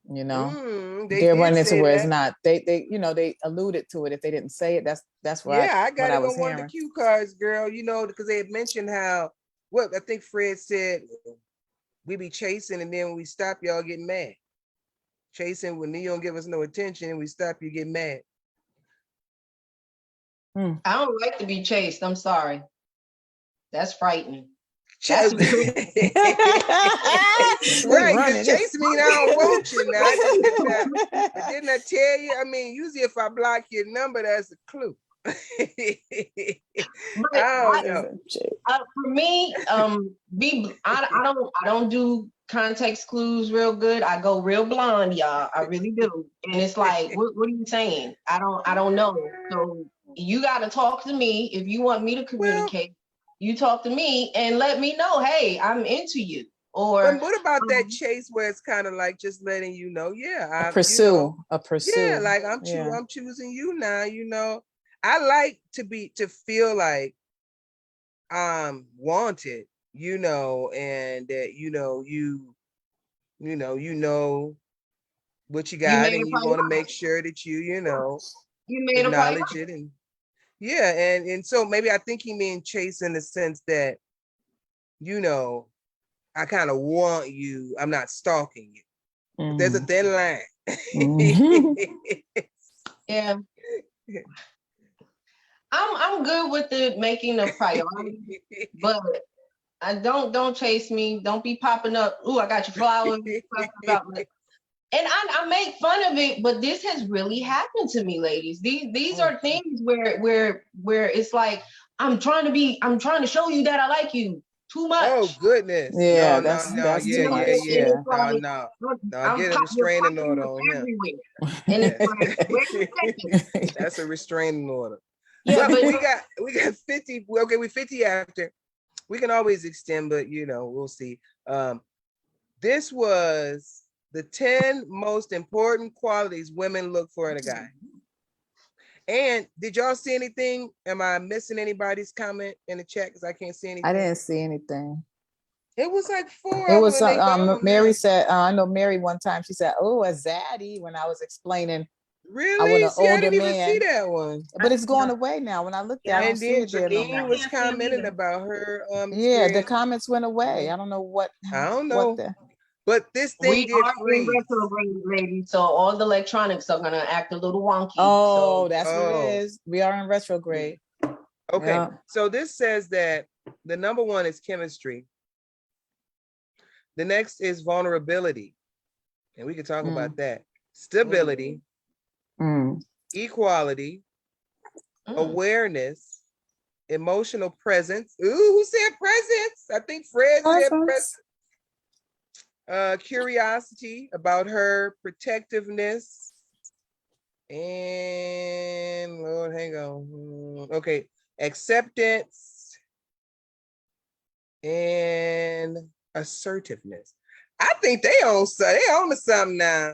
you know. They're running into where it's not. They you know, they alluded to it. If they didn't say it, that's right. Yeah, I got it on one of the cue cards, girl, you know, because they had mentioned how, what I think Fred said, we be chasing and then when we stop, y'all get mad. Chasing when you don't give us no attention and we stop, you get mad. I don't like to be chased. I'm sorry. That's frightening. Right, because chase mean I don't want you now. But didn't I tell you? I mean, usually if I block your number, that's a clue. I don't know. For me, I don't do context clues real good. I go real blind, y'all. I really do. And it's like, what are you saying? I don't know. So you got to talk to me if you want me to communicate. You talk to me and let me know, hey, I'm into you. Or what about that chase where it's kind of like just letting you know, a pursue. Yeah, like I'm choosing you now, you know. I like to feel like I'm wanted, and that you know what you got, and you want to make sure that you made acknowledge it, and and so maybe I think he mean chase in the sense that I kind of want you. I'm not stalking you. But there's a thin line. Yeah. I'm good with it making a priority, but I don't chase me. Don't be popping up. Ooh, I got your flowers. And I make fun of it, but this has really happened to me, ladies. These are things where it's like I'm trying to show you that I like you too much. Oh goodness. Yeah, no, too much. No, get a restraining order on him. And it's like, wait a second. That's a restraining order. Yeah, but we got 50. Okay, we're 50 after. We can always extend, but we'll see. This was the 10 most important qualities women look for in a guy. And did y'all see anything? Am I missing anybody's comment in the chat? Because I can't see anything. I didn't see anything. It was like 4. It was Mary said, I know Mary one time, she said, oh, a zaddy, when I was explaining. Really? I didn't even see that one. But it's going away now. When I looked at it, I don't see it there no more. Was commenting about her yeah, the comments went away. I don't know what. I don't know. But this thing we are in retrograde, ladies, so all the electronics are gonna act a little wonky. Oh, that's what it is. We are in retrograde. Okay, yeah. So this says that the number 1 is chemistry. The next is vulnerability, and we can talk about that. Stability, equality, awareness, emotional presence. Ooh, who said presence? I think Fred said presence. Curiosity about her, protectiveness, and Lord, hang on. Okay, acceptance and assertiveness. I think they on to something now.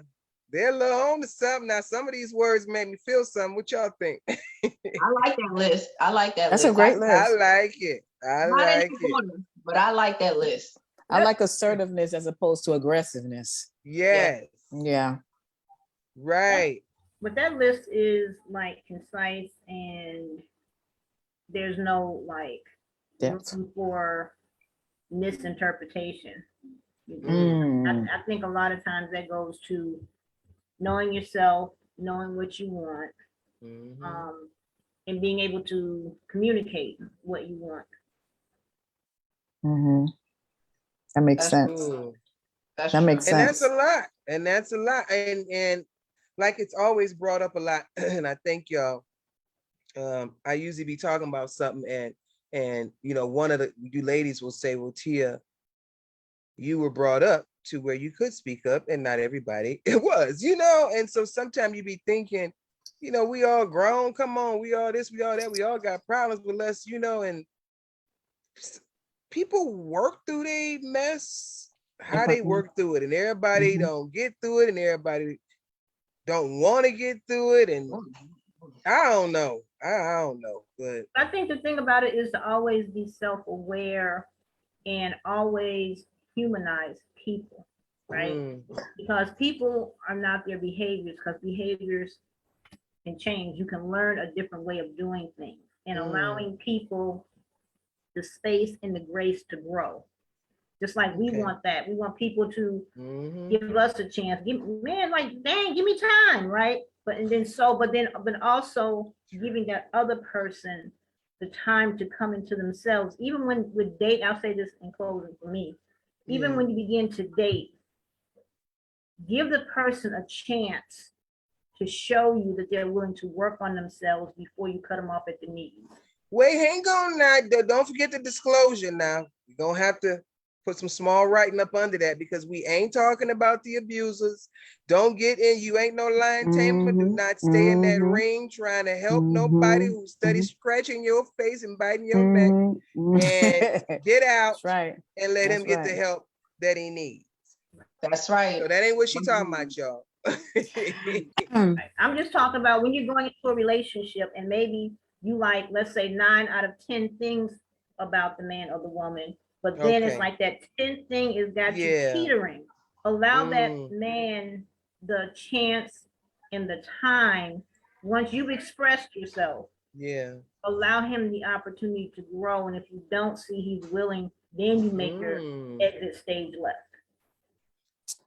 They're a little on to something now. Some of these words make me feel something. What y'all think? I like that list. That's a great list. I like it. But I like that list. I like assertiveness as opposed to aggressiveness. Yes. Yeah. Right. But that list is like concise, and there's no like room for misinterpretation. I think a lot of times that goes to knowing yourself, knowing what you want, and being able to communicate what you want. That makes sense. That makes sense. And that's a lot. And like it's always brought up a lot. And I thank y'all. I usually be talking about something and one of you ladies will say, well, Tia, you were brought up to where you could speak up, and not everybody it was, and so sometimes you be thinking, we all grown, come on, we all this, we all that, we all got problems with us, and people work through their mess, how they work through it, and everybody don't get through it, and everybody don't want to get through it, and I don't know, but I think the thing about it is to always be self-aware and always humanize people, right? Because people are not their behaviors, because behaviors can change. You can learn a different way of doing things, and allowing people the space and the grace to grow. Just like we want that. We want people to give us a chance. Give me time, right? But also giving that other person the time to come into themselves. Even when with date, I'll say this in closing for me. Even when you begin to date, give the person a chance to show you that they're willing to work on themselves before you cut them off at the knees. Wait, hang on now. Don't forget the disclosure now. You're going to have to put some small writing up under that, because we ain't talking about the abusers. Don't get in. You ain't no lion tamer. Do not stay in that ring trying to help nobody who studies scratching your face and biting your neck. And get out and let him get the help that he needs. That's right. So that ain't what she's talking about, y'all. I'm just talking about when you're going into a relationship, and maybe you like, let's say 9 out of 10 things about the man or the woman, but then it's like that 10th thing is got you teetering. Allow that man the chance and the time. Once you've expressed yourself, allow him the opportunity to grow. And if you don't see he's willing, then you make your exit stage left.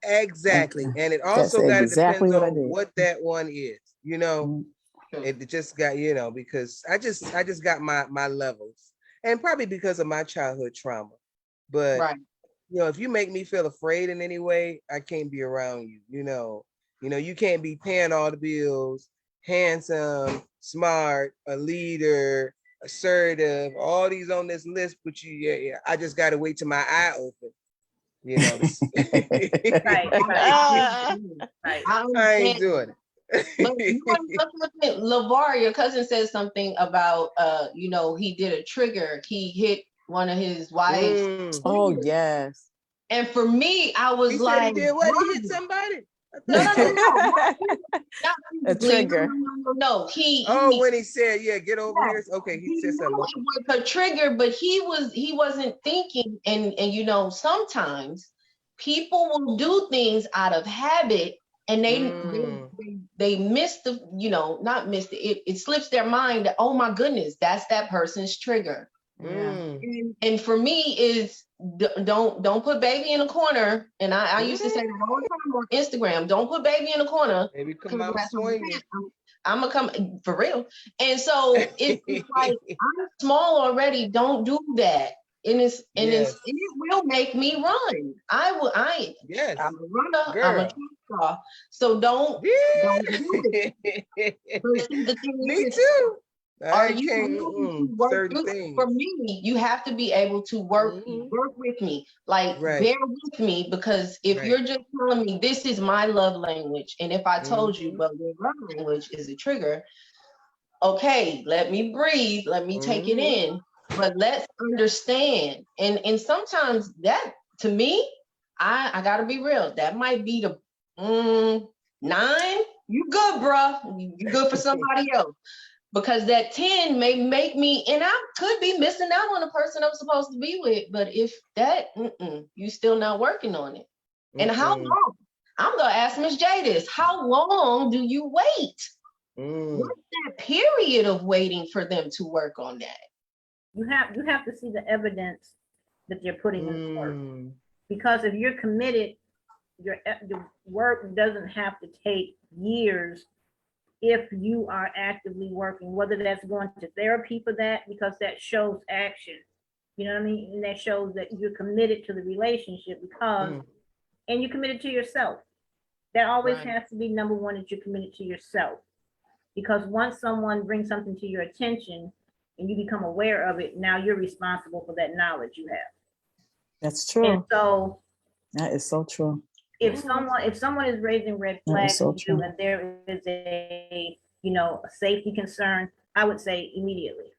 Exactly. And it also got to depend on what that one is, you know. It just got, you know, because I just got my levels, and probably because of my childhood trauma. But you know, if you make me feel afraid in any way, I can't be around you. You know, you can't be paying all the bills, handsome, smart, a leader, assertive, all these on this list, but I just gotta wait till my eye open. You know, I ain't doing it. But LeVar, your cousin said something about you know, he did a trigger. He hit one of his wives. Oh yes. And for me, I was he like, said he did what? He hit somebody? No. A trigger. No. When he said, get over here. Okay, he said something. It was a trigger, but he wasn't thinking, and you know, sometimes people will do things out of habit, and they miss the, you know, not miss it slips their mind that, oh my goodness, that's that person's trigger. And for me is don't put baby in a corner. And I used to say that all the time on Instagram, don't put baby in a corner. Baby, come out swinging. I'm gonna come for real. And so it's like, I'm small already, don't do that. And it will make me run. I'm a runner, girl. I'm a track. So don't do it. But the thing me is, too. Are you certain things? For me, you have to be able to work with me, like bear with me, because if you're just telling me this is my love language, and if I told you, well, your love language is a trigger, okay, let me breathe, let me take it in, but let's understand. And sometimes that, to me, I gotta be real, that might be the 9. You good, bro? You good for somebody else? Because that 10 may make me, and I could be missing out on the person I'm supposed to be with. But if that, you still not working on it. And how long? I'm gonna ask Miss J this. How long do you wait? What's that period of waiting for them to work on that? You have to see the evidence that you're putting in work. Because if you're committed, your work doesn't have to take years. If you are actively working, whether that's going to therapy for that, because that shows action, you know what I mean? And that shows that you're committed to the relationship, because, and you're committed to yourself. That always has to be number one, that you're committed to yourself. Because once someone brings something to your attention and you become aware of it, now you're responsible for that knowledge you have. That's true. And so that is so true. If someone is raising red flags to you, and there is a, you know, a safety concern, I would say immediately,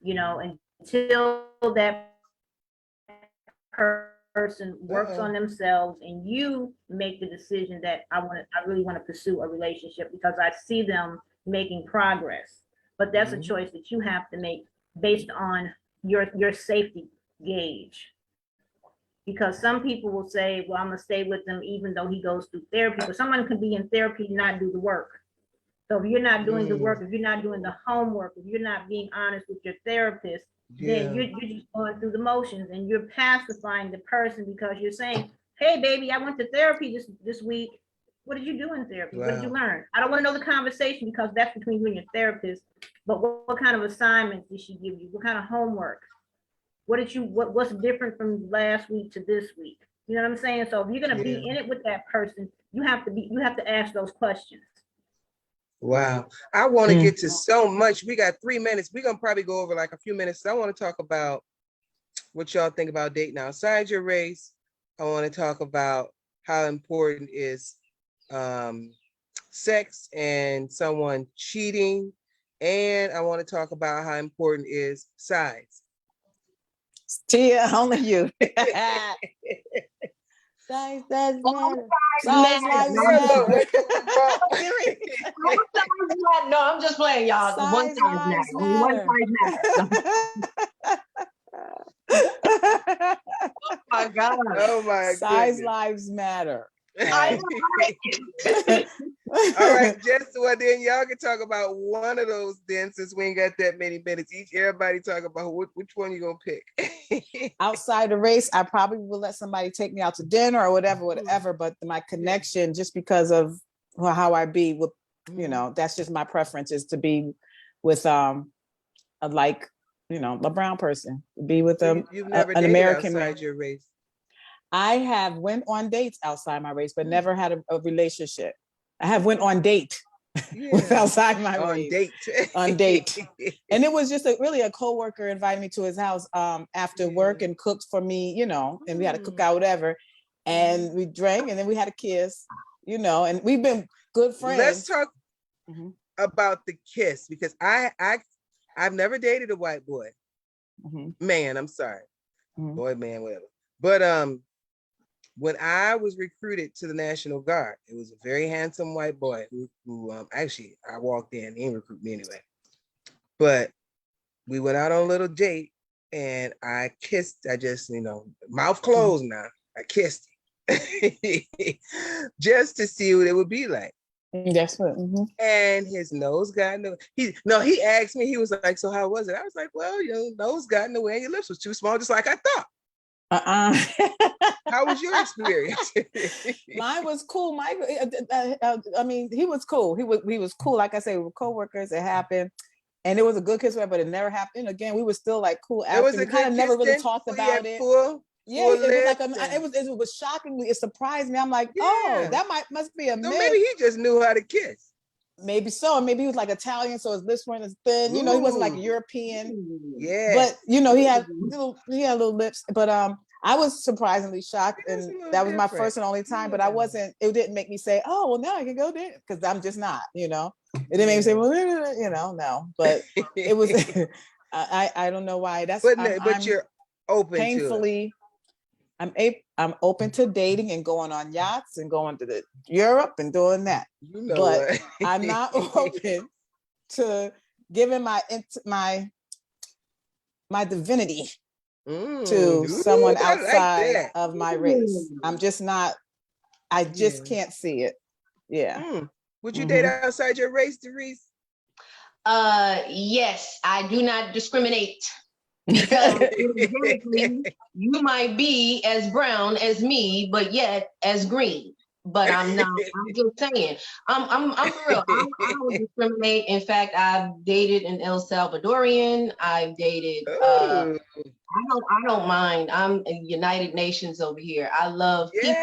you know, until that person works on themselves and you make the decision that I really want to pursue a relationship because I see them making progress. But that's a choice that you have to make based on your safety gauge. Because some people will say, well, I'm gonna stay with them even though he goes through therapy, but someone could be in therapy and not do the work. So if you're not doing the work, if you're not doing the homework, if you're not being honest with your therapist, then you're just going through the motions and you're pacifying the person because you're saying, hey, baby, I went to therapy this week. What did you do in therapy? What did you learn? I don't want to know the conversation because that's between you and your therapist, but what kind of assignments did she give you? What kind of homework? What's different from last week to this week? You know what I'm saying? So if you're gonna be in it with that person, you have to ask those questions. Wow. I want to get to so much. We got 3 minutes. We're gonna probably go over like a few minutes. I want to talk about what y'all think about dating outside your race. I want to talk about how important is sex and someone cheating. And I want to talk about how important is size. Tia, only you. Size does matter. Size matters. No, I'm just playing, y'all. One Size size lives matters. Only one matter. size matters. Oh my God. Oh my Size goodness. lives matter. I know. All right, just well then y'all can talk about one of those then, since we ain't got that many minutes each. Everybody talk about which one you gonna pick. Outside the race, I probably will let somebody take me out to dinner or whatever. But my connection, just because of how I be with, you know, that's just my preference, is to be with a a brown person, be with You've never an dated American outside man. your race. I have went on dates outside my race, but never had a relationship. I have went on date with outside my race. On date. And it was just really a coworker invited me to his house after work and cooked for me, you know, and we had a cookout, whatever. And we drank and then we had a kiss, you know, and we've been good friends. Let's talk about the kiss, because I've never dated a white boy. Man, I'm sorry. Boy, man, whatever. But when I was recruited to the National Guard, it was a very handsome white boy who actually I walked in, he didn't recruit me anyway. But we went out on a little date and I kissed, I just, you know, mouth closed now. I kissed him just to see what it would be like. That's what. And his nose got in the he asked me, he was like, so how was it? I was like, well, your nose got in the way and your lips was too small, just like I thought. How was your experience? Mine was cool. I mean, he was cool. He was cool. Like I say, we were co-workers. It happened, and it was a good kiss, but it never happened again. We were still like cool after. We kind of never really talked about it. It was shockingly. It surprised me. I'm like, oh, that must be a myth. Maybe he just knew how to kiss. Maybe so. Maybe he was like Italian, so his lips weren't as thin. You know, he wasn't like European. Yeah. But you know, he had little lips. But I was surprisly shocked, and that was my first and only time. But I wasn't. It didn't make me say, "Oh, well, now I can go there," because I'm just not. You know, it didn't make me say, "Well, you know, no." But it was. I don't know why. That's. But you're open. Painfully. I'm open to dating and going on yachts and going to Europe and doing that. You know, but I'm not open to giving my divinity to someone outside of my race. I'm just not. I just can't see it. Yeah. Would you date outside your race, Therese? Yes, I do not discriminate. Because you might be as brown as me, but yet as green. But I'm not. I'm just saying. I'm for real. I don't discriminate. In fact, I've dated an El Salvadorian. I've dated. I don't mind. I'm United Nations over here. I love people.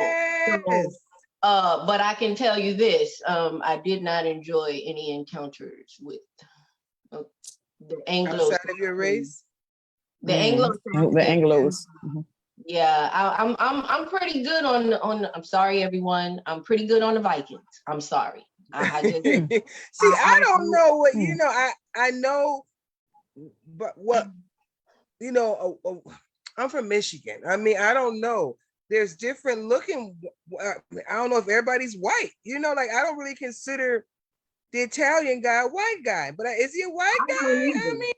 So, but I can tell you this: I did not enjoy any encounters with the Anglo. Outside of your race. The Anglos. Yeah, I'm pretty good on. I'm sorry, everyone. I'm pretty good on the Vikings. I'm sorry. I just see. I don't know what you know. I know, but what you know. I'm from Michigan. I mean, I don't know. There's different looking. I don't know if everybody's white. You know, like I don't really consider the Italian guy a white guy. But is he a white guy? I mean.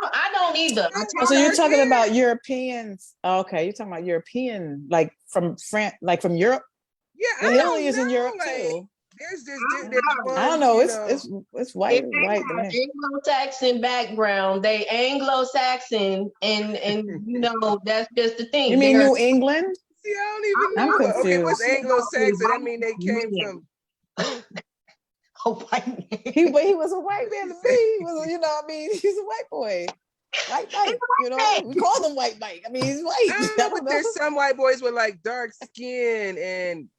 I don't either. So you're talking about Europeans. Okay, you're talking about European, like from France, like from Europe. Yeah, Italy is in Europe too. I don't know. It's white. Anglo-Saxon background. They Anglo-Saxon, and you know that's just the thing. You mean New England? See, I don't even know. I'm confused. Okay, what's Anglo-Saxon? I mean they came from. A white man. He was a white man to me. He was, you know, I mean, he's a white boy. White Mike, you know, we call him White Mike. I mean, he's white. But there's some white boys with like dark skin and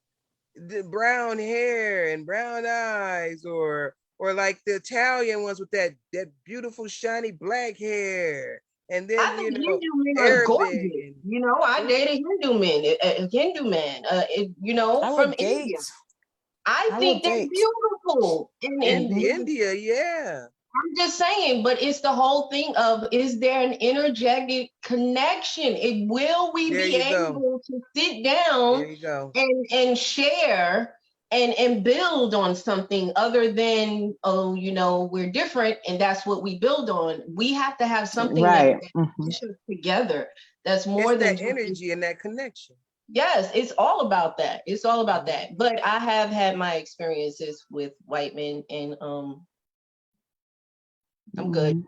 the brown hair and brown eyes, or like the Italian ones with that beautiful shiny black hair. And then I think Hindu men are gorgeous. You know, I dated Hindu men, a Hindu man. You know, from India. I think they're beautiful in India, yeah. I'm just saying, but it's the whole thing of, is there an energetic connection? Will we be able to sit down and share and build on something other than, oh, you know, we're different and that's what we build on. We have to have something right. that pushes us together. That's more it's than that energy and that connection. Yes, it's all about that. It's all about that. But I have had my experiences with white men, and I'm good.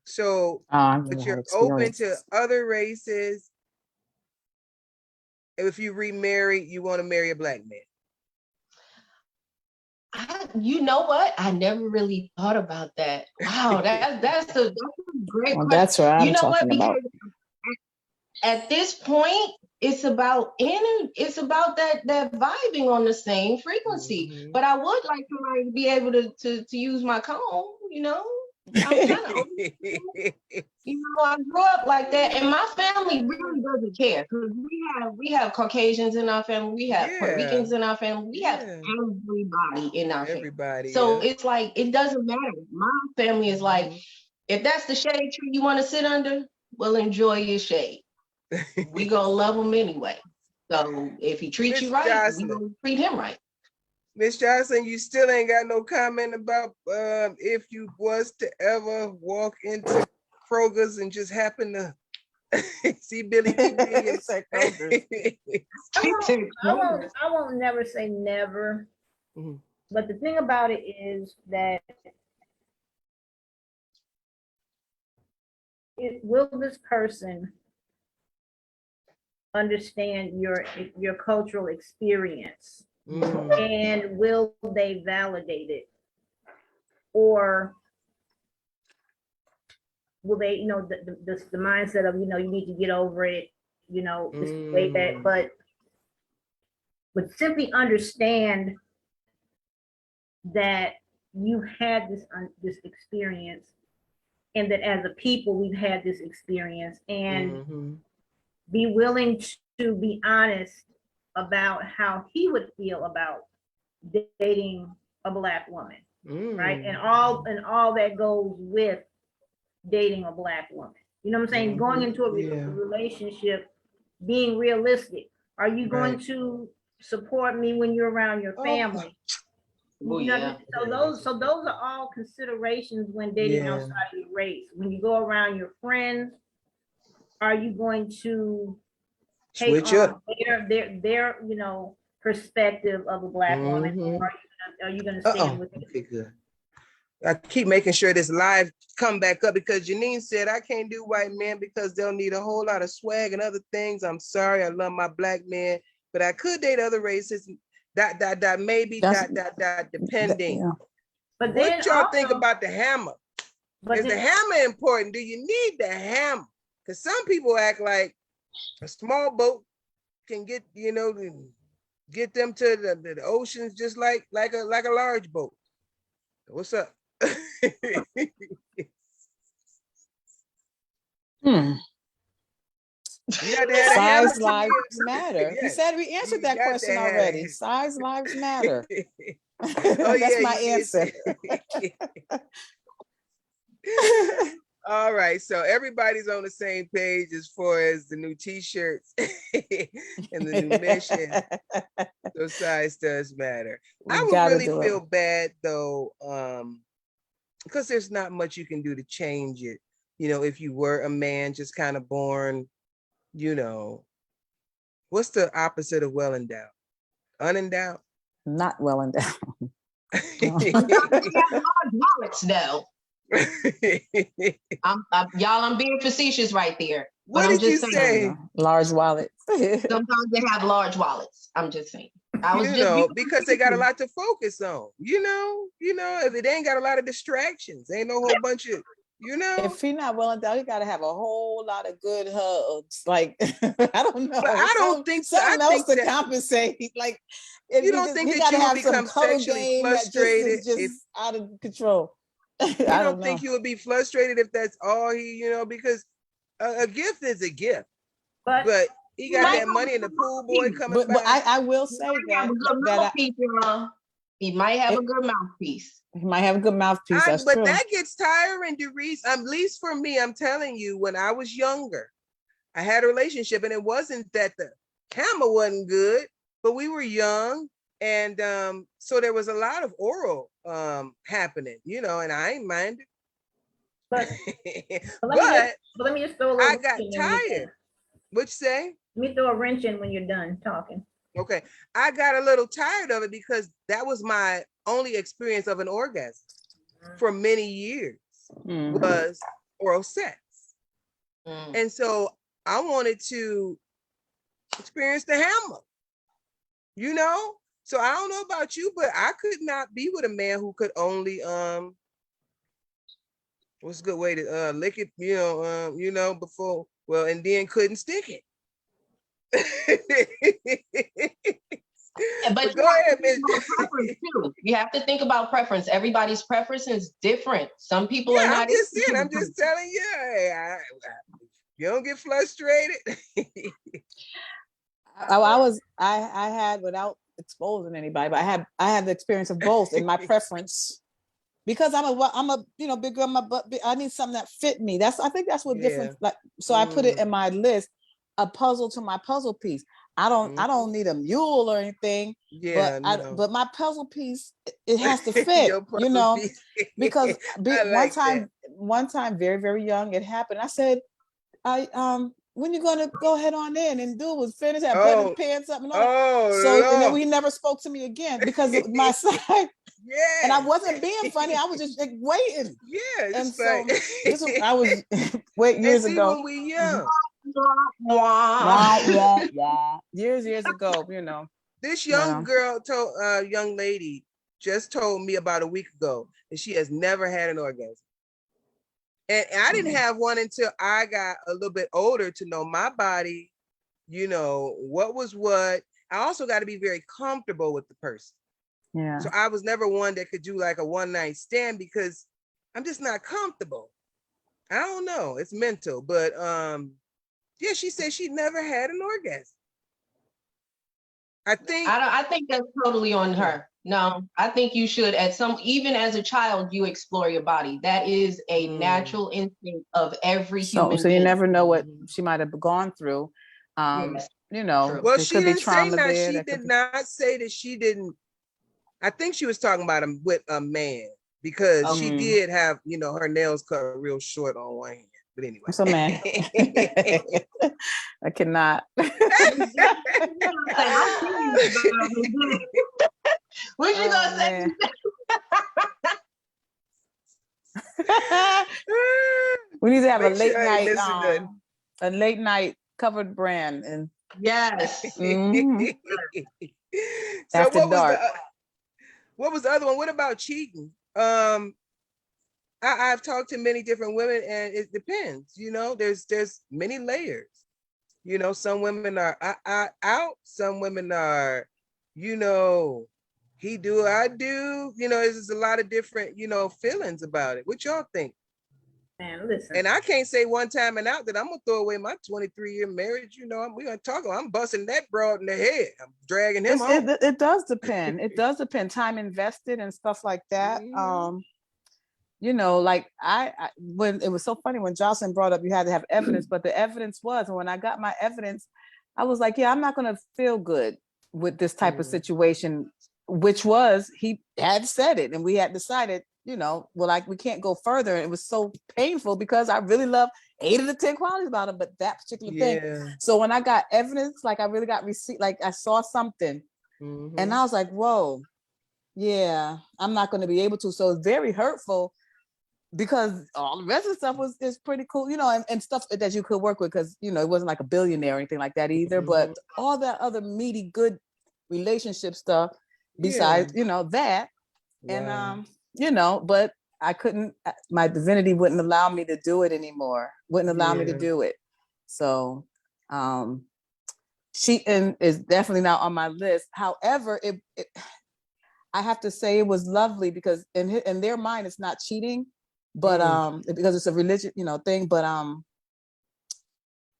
So, but you're open to other races. If you remarry, you want to marry a black man. You know what? I never really thought about that. Wow, that's a great question. That's what I'm talking about. At this point, it's about it's about that vibing on the same frequency. But I would like somebody to be able to use my comb, you know. I'm kind of you know, I grew up like that, and my family really doesn't care because we have Caucasians in our family, we have Puerto Ricans in our family, we have everybody in our family. So it's like it doesn't matter. My family is like, if that's the shade tree you want to sit under, well, enjoy your shade. We gonna love him anyway. So if he treats you right, we gonna treat him right. Miss Johnson, you still ain't got no comment about if you was to ever walk into Kroger's and just happen to see Billy TV. I won't never say never. But the thing about it is that will this person understand your cultural experience? And will they validate it? Or will they, you know, the mindset of, you know, you need to get over it, you know, this way back, but simply understand that you had this experience, and that as a people we've had this experience, and be willing to be honest about how he would feel about dating a Black woman, right? And all that goes with dating a Black woman. You know what I'm saying? Going into a relationship, being realistic. Are you going to support me when you're around your family? Oh, yeah. So those are all considerations when dating outside of your race. When you go around your friends, are you going to take on their you know, perspective of a Black woman, or are you gonna stand with it? Okay, good. I keep making sure this live come back up because Janine said I can't do white men because they'll need a whole lot of swag and other things. I'm sorry, I love my Black men, but I could date other races. Maybe depending. But what y'all think about the hammer? Is the hammer important? Do you need the hammer? Because some people act like a small boat can get, you know, get them to the oceans just like a large boat. What's up? Size lives matter. He said we answered that question already. Size lives matter. That's my answer. All right, so everybody's on the same page as far as the new t-shirts and the new mission. So size does matter. I would really feel bad though, because there's not much you can do to change it. You know, if you were a man just kind of born, you know, what's the opposite of well endowed? Unendowed? Not well endowed. Wallets though. I'm being facetious right there. What did you say? Large wallets. Sometimes they have large wallets. I'm just saying. Because they got a lot to focus on. You know, if it ain't got a lot of distractions, ain't no whole bunch of, you know. If he not well endowed, he got to have a whole lot of good hugs. Like I don't know. But I don't think so. Something else to compensate. Like you don't think that you would become sexually frustrated just out of control. You don't think you would be frustrated if that's all he, you know, because a gift is a gift, but he got that money in the pool boy coming but I will say he might have a good mouthpiece. He might have a good mouthpiece. That's but true. that gets tiring, Doris. At least for me, I'm telling you, when I was younger, I had a relationship and it wasn't that the camera wasn't good, but we were young And so there was a lot of oral happening, you know, and I ain't minded. But, but let me just throw a little I got tired. What you say? Let me throw a wrench in when you're done talking. Okay. I got a little tired of it because that was my only experience of an orgasm for many years was oral sex. And so I wanted to experience the hammer, you know? So I don't know about you, but I could not be with a man who could only what's a good way to lick it, you know, before, well, and then couldn't stick it. But go ahead, too. You have to think about preference. Everybody's preference is different. Some people are not. I'm just telling you, hey, you don't get frustrated. I had, without exposing anybody, but I had the experience of both in my preference. Because I'm a big girl, my butt, I need something that fit me. I think that's what different, like, so I put it in my list, a puzzle to my puzzle piece. I don't need a mule or anything, but my puzzle piece, it has to fit, you know, because one time, very, very young, it happened. I said, when you gonna go ahead on in? And dude was finished, had put his pants up and all that. So and then he never spoke to me again because of my side. Yeah. And I wasn't being funny. I was just like waiting. Yeah. And so I was years ago. When we young. Years ago, you know. This young girl young lady just told me about a week ago that she has never had an orgasm. And I didn't have one until I got a little bit older to know my body, you know, what was what. I also got to be very comfortable with the person. Yeah. So I was never one that could do like a one-night stand because I'm just not comfortable. I don't know. It's mental. But yeah, she said she never had an orgasm. I think that's totally on her. No, I think you should even as a child, you explore your body. That is a natural instinct of every human being. So you never know what she might have gone through. Yes. You know, well, she didn't say that. She did not say that she didn't. I think she was talking about him with a man because she did have, you know, her nails cut real short on one hand. But anyway. It's a man. I cannot. What you gonna say? We need to have a late night covered brand and yes. After dark. What was the other one? What about cheating? I've talked to many different women, and it depends. You know, there's many layers. You know, some women are out. Some women are, you know, he do, I do. You know, there's a lot of different, you know, feelings about it. What y'all think? Man, listen. And I can't say one time and out that I'm gonna throw away my 23-year marriage. You know, we're gonna talk. I'm busting that broad in the head. I'm dragging him home. It does depend. It does depend. Time invested and stuff like that. You know, like when it was so funny when Jocelyn brought up you had to have evidence, but the evidence was, and when I got my evidence, I was like, yeah, I'm not gonna feel good with this type of situation, which was he had said it, and we had decided, you know, well, like we can't go further. And it was so painful because I really love 8 of the 10 qualities about him, but that particular thing. So when I got evidence, like I really got receipt, like I saw something, and I was like, whoa, yeah, I'm not going to be able to. So it's very hurtful because all the rest of the stuff is pretty cool, you know, and stuff that you could work with because, you know, it wasn't like a billionaire or anything like that either, but all that other meaty, good relationship stuff besides, you know, that. And, you know, but I couldn't, my divinity wouldn't allow me to do it anymore, wouldn't allow me to do it. So cheating is definitely not on my list. However, I have to say it was lovely because in their mind, it's not cheating, but because it's a religion, you know, thing. But I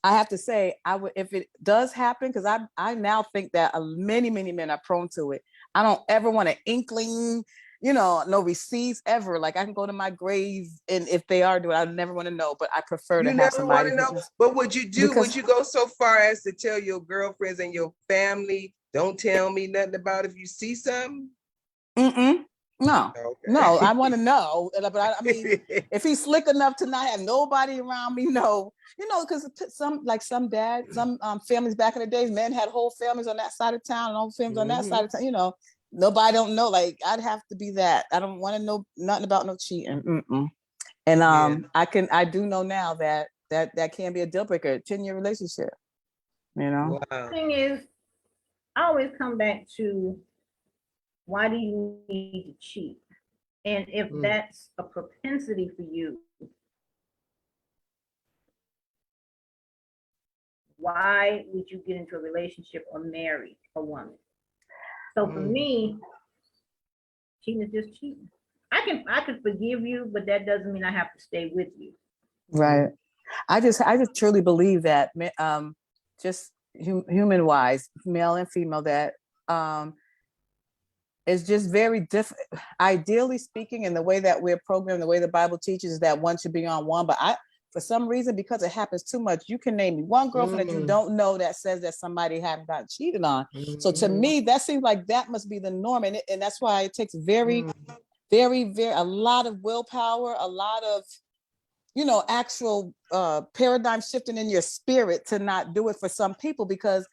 have to say, I would, if it does happen, because I now think that many men are prone to it. I don't ever want an inkling, you know, no receipts ever. Like I can go to my grave, and if they are doing, I never want to know. But I prefer to have somebody. Know. But would you do? Would you go so far as to tell your girlfriends and your family Don't tell me nothing about if you see something. No, no, I want to know. But I mean, if he's slick enough to not have nobody around me, no, because some families back in the days, men had whole families on that side of town and whole families on that side of town. Nobody don't know. Like, I'd have to be that. I don't want to know nothing about no cheating. And I do know now that can be a deal breaker. A 10-year relationship. Wow. The thing is, I always come back to, why do you need to cheat? And if that's a propensity for you, why would you get into a relationship or marry a woman? So for me, cheating is just cheating. I can forgive you, but that doesn't mean I have to stay with you. Right. I just truly believe that, just human wise, male and female, that it's just very different. Ideally speaking, in the way that we're programmed, the way the Bible teaches, is that one should be on one. But for some reason, because it happens too much, you can name me one girlfriend that you don't know that says that somebody have got cheated on. So to me, that seems like that must be the norm. And that's why it takes very, very, a lot of willpower, a lot of, actual paradigm shifting in your spirit to not do it for some people, because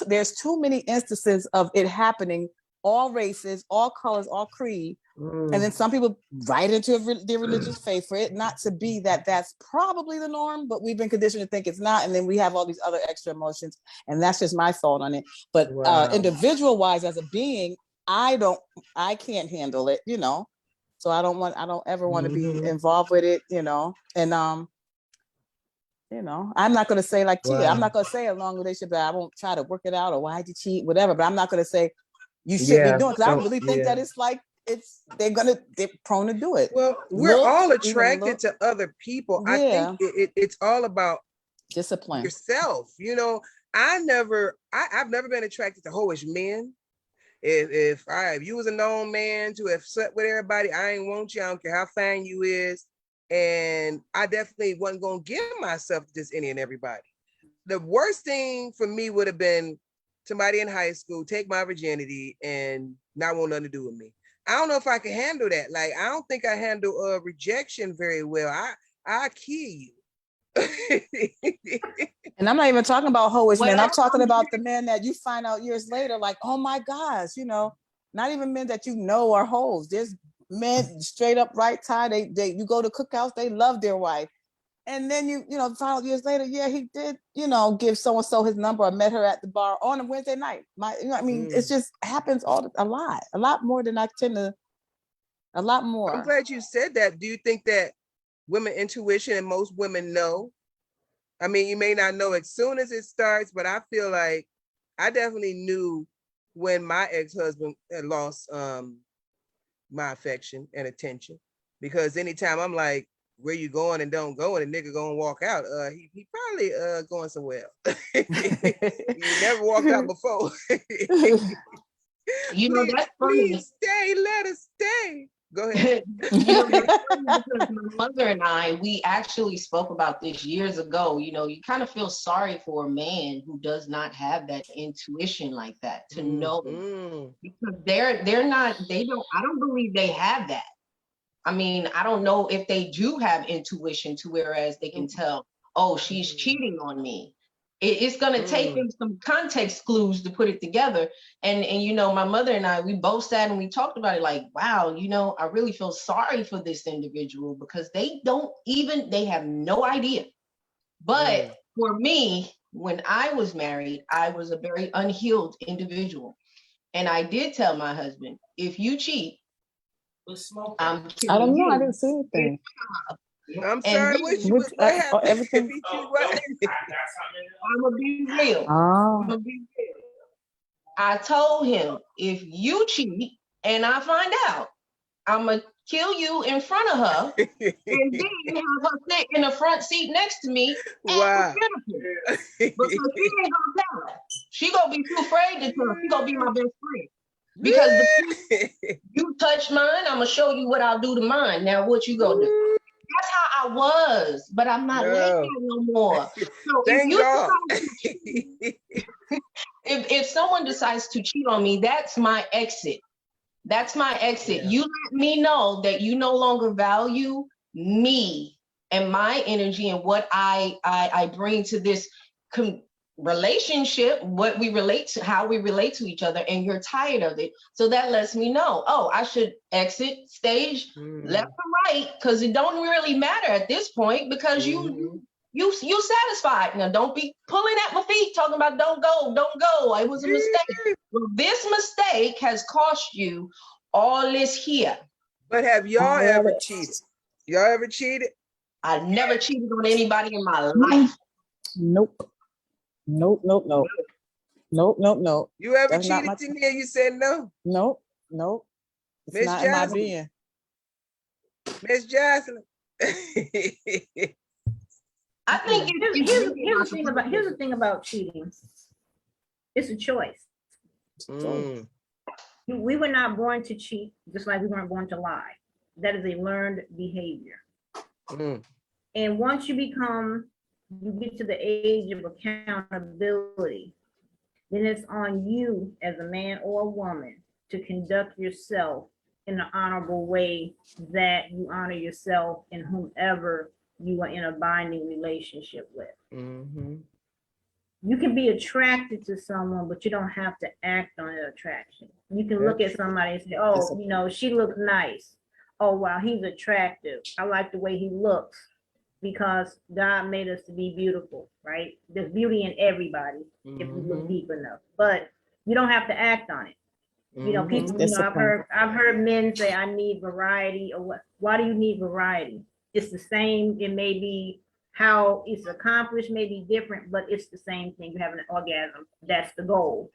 there's too many instances of it happening, all races, all colors, all creed. And then some people right into their religious faith for it not to be that's probably the norm, but we've been conditioned to think it's not. And then we have all these other extra emotions. And that's just my thought on it. But individual wise, as a being, I can't handle it, so I don't ever want to be involved with it, and I'm not going to say like cheat. I'm not going to say a long relationship, but I won't try to work it out or why'd you cheat, whatever. But I'm not going to say you shouldn't be doing it, because I really think that it's like they're prone to do it. Well, we're all attracted to other people. Yeah. I think it's all about discipline yourself. I've never been attracted to hoish men. If you was a known man to have slept with everybody, I ain't want you. I don't care how fine you is. And I definitely wasn't going to give myself to just any and everybody. The worst thing for me would have been somebody in high school take my virginity and not want nothing to do with me. I don't know if I can handle that. Like, I don't think I handle rejection very well. I kill you. And I'm not even talking about hoish men. I'm talking about the men that you find out years later, like, oh my gosh, not even men that are hoes. There's men straight up right tie. You go to cookouts, they love their wife. And then you find out years later, yeah, he did, give so-and-so his number or met her at the bar on a Wednesday night. It just happens a lot more than I tend to, a lot more. I'm glad you said that. Do you think that women intuition and most women know? I mean, you may not know as soon as it starts, but I feel like I definitely knew when my ex-husband had lost my affection and attention, because anytime I'm like, where you going and don't go, and a nigga gonna walk out, he probably going somewhere. He never walked out before. That's funny. Please stay, let us stay. Go ahead. My mother and I, we actually spoke about this years ago. You kind of feel sorry for a man who does not have that intuition like that to know, because I don't believe they have that. I mean, I don't know if they do have intuition to whereas they can tell, oh, she's cheating on me. It's going to take them some context clues to put it together. And my mother and I, we both sat and we talked about it like, wow, I really feel sorry for this individual, because they have no idea. But for me, when I was married, I was a very unhealed individual. And I did tell my husband, if you cheat, I don't know. I didn't see anything. I'm sorry. What happened? Everything. I'm gonna be real. I told him, if you cheat and I find out, I'm gonna kill you in front of her, and then have her sit in the front seat next to me. Wow. Because she ain't gonna tell her. She gonna be too afraid to tell her. She gonna be my best friend. Because you touch mine, I'm gonna show you what I'll do to mine. Now, what you gonna do? That's how I was, but I'm not like that no more. So Thank God. if someone decides to cheat on me, that's my exit. That's my exit. Yeah. You let me know that you no longer value me and my energy and what I bring to this relationship, what we relate to, how we relate to each other, and you're tired of it. So that lets me know, oh, I should exit stage left or right, because it don't really matter at this point, because you satisfied. Now don't be pulling at my feet talking about don't go, it was a mistake. Well, this mistake has cost you all this here. But have y'all ever cheated? Y'all ever cheated? I never cheated on anybody in my life. Nope. You ever That's cheated to me and you said no? Nope. It's Miss not Jocelyn. in my being. Miss Jocelyn. I think here's the thing about cheating. It's a choice. We were not born to cheat, just like we weren't born to lie. That is a learned behavior. And once you get to the age of accountability, then it's on you as a man or a woman to conduct yourself in an honorable way that you honor yourself and whomever you are in a binding relationship with. You can be attracted to someone, but you don't have to act on the attraction. You can look at somebody and say, oh, she looks nice. Oh, wow, he's attractive. I like the way he looks, because God made us to be beautiful, right? There's beauty in everybody if you look deep enough, but you don't have to act on it. People, I've heard men say, I need variety, or what? Why do you need variety? It's the same. It may be how it's accomplished may be different, but it's the same thing. You have an orgasm. That's the goal,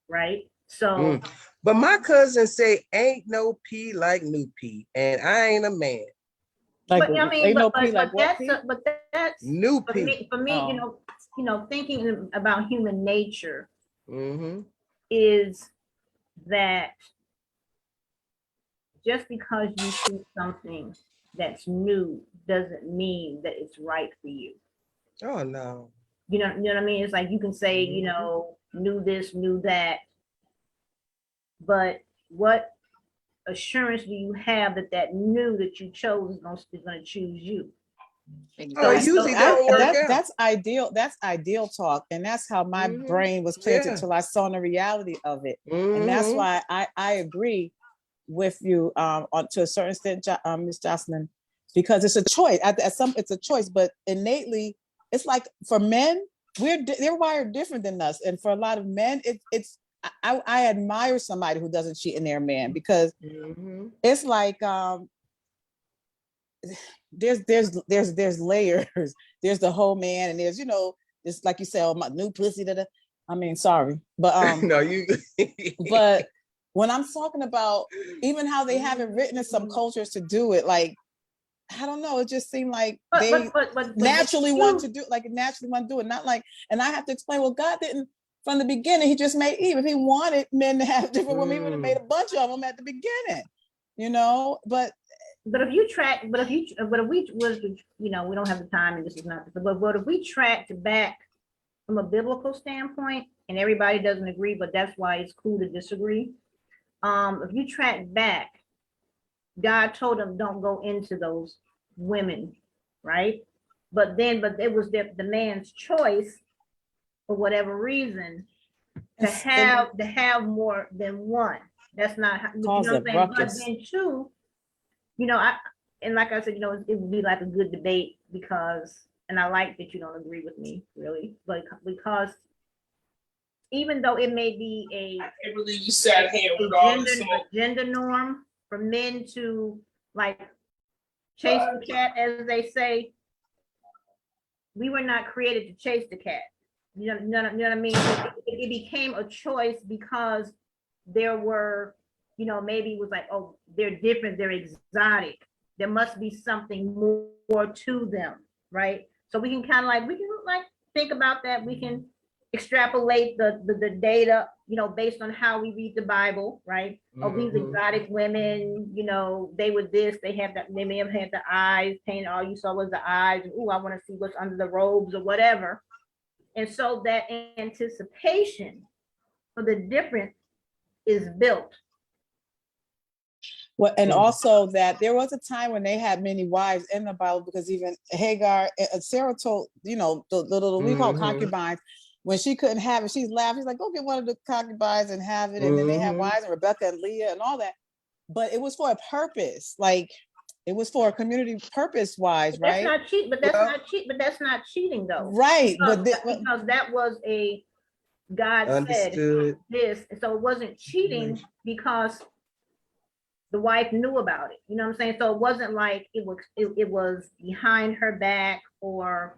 right? So, but my cousins say ain't no pee like new pee, and I ain't a man. Like, but I mean, but that's new pee. For me, thinking about human nature is that just because you see something that's new doesn't mean that it's right for you. Oh no. You know what I mean? It's like you can say, knew this, knew that, but what assurance do you have that new that you chose is going to choose you? That's ideal. That's ideal talk, and that's how my brain was planted till I saw the reality of it, and that's why I agree with you to a certain extent, Ms. Jocelyn, because it's a choice. It's a choice, but innately, it's like for men, they're wired different than us, and for a lot of men, I admire somebody who doesn't cheat in their man, because it's like there's layers. There's the whole man, and there's it's like you say, oh, my new pussy. I mean, sorry, but no, you. But when I'm talking about even how they have it written in some cultures to do it, like I don't know, it just seemed like they naturally want to do it, not like. And I have to explain, well, God didn't from the beginning. He just made Eve. If he wanted men to have different women, he would have made a bunch of them at the beginning, But if we was, we don't have the time, and this is not, but if we tracked back from a biblical standpoint, and everybody doesn't agree, but that's why it's cool to disagree. If you track back, God told them don't go into those women, right? But it was the man's choice for whatever reason to have more than one. That's not how, But then two. And like I said, it would be like a good debate, because, and I like that you don't agree with me, really, but because even though it may be a gender norm for men to like chase the cat, as they say, we were not created to chase the cat. You know what I mean? It became a choice because there were, maybe it was like, oh, they're different, they're exotic. There must be something more to them, right? So we can kind of think about that. We can extrapolate the data, based on how we read the Bible, right? Oh, these exotic women, they were this, they may have had the eyes painted, all you saw was the eyes, and I want to see what's under the robes or whatever. And so that anticipation for the difference is built. Well, and also that there was a time when they had many wives in the Bible, because even Hagar, Sarah told, you know, the little we call concubines, when she couldn't have it, she's laughing. She's like, go get one of the concubines and have it. And then they had wives, and Rebecca and Leah and all that. But it was for a purpose. Like, it was for a community purpose wise, right? That's not cheat, but that's not cheat, but that's not cheating though. Right. Because that was a God understood. said this. So it wasn't cheating because the wife knew about it. You know what I'm saying? So it wasn't like it was behind her back or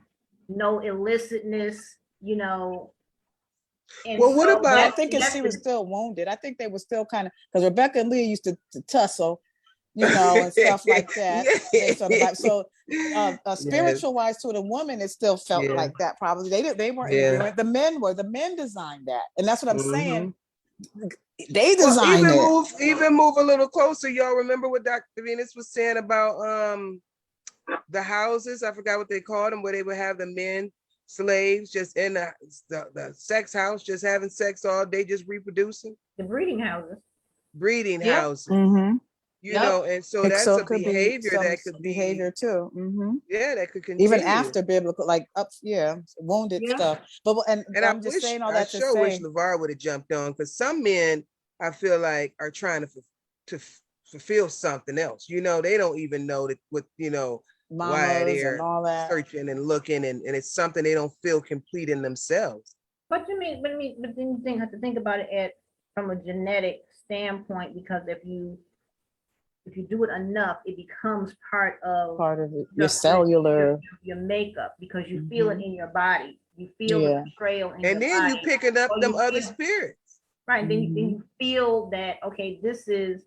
no illicitness, you know. And well, what so about? I think she was still wounded. I think they were still kind of, because Rebecca and Leah used to tussle, you know, and stuff like that. Based on the Bible. So spiritual wise to the woman, it still felt like that. Probably they weren't ignorant. The men were. The men designed that, and that's what I'm saying. They designed even move a little closer. Y'all remember what Dr. Venus was saying about the houses? I forgot what they called them, where they would have the men slaves just in the sex house, just having sex all day, just reproducing. The breeding houses. Houses. You know, and so that's a behavior that could be behavior too. Yeah, that could continue even after biblical, like wounded stuff. But and I'm just saying all that to say, wish LeVar would have jumped on, because some men I feel like are trying to fulfill something else. You know, they don't even know that what, you know, why they're searching and looking, and it's something they don't feel complete in themselves. But then you have to think about it from a genetic standpoint, because if you do it enough, it becomes part of your cellular, your makeup, because you feel it in your body. You feel the betrayal in your body. And then you picking up them other spirits. Right. And then you feel that, okay, this is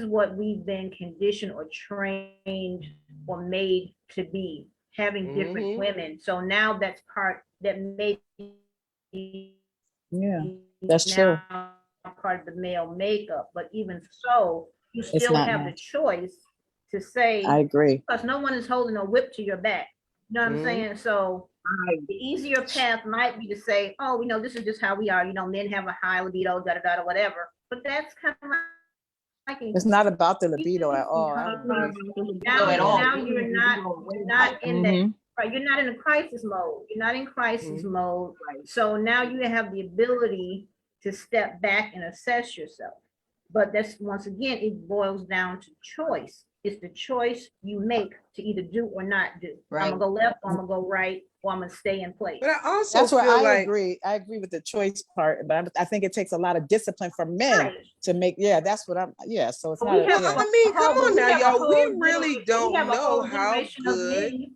what we've been conditioned or trained or made to be, having different women. So now that's part that may be that's true. Part of the male makeup, but even so, you still have the choice to say, I agree, because no one is holding a whip to your back. You know what I'm saying? So the easier path might be to say, oh, we know this is just how we are. You know, men have a high libido, or whatever. But that's kind of like it's not about the libido at all. Now you're not in that. Right, you're not in a crisis mode. You're not in crisis mode. Right. So now you have the ability to step back and assess yourself. But that's, once again, it boils down to choice. It's the choice you make to either do or not do. Right. I'm gonna go left, or I'm gonna go right, or I'm gonna stay in place. But I also that's where I agree. I agree with the choice part, but I think it takes a lot of discipline for men to make. Yeah, that's what I'm. Yeah, so it's not. I mean, come on now, y'all. We really don't know how good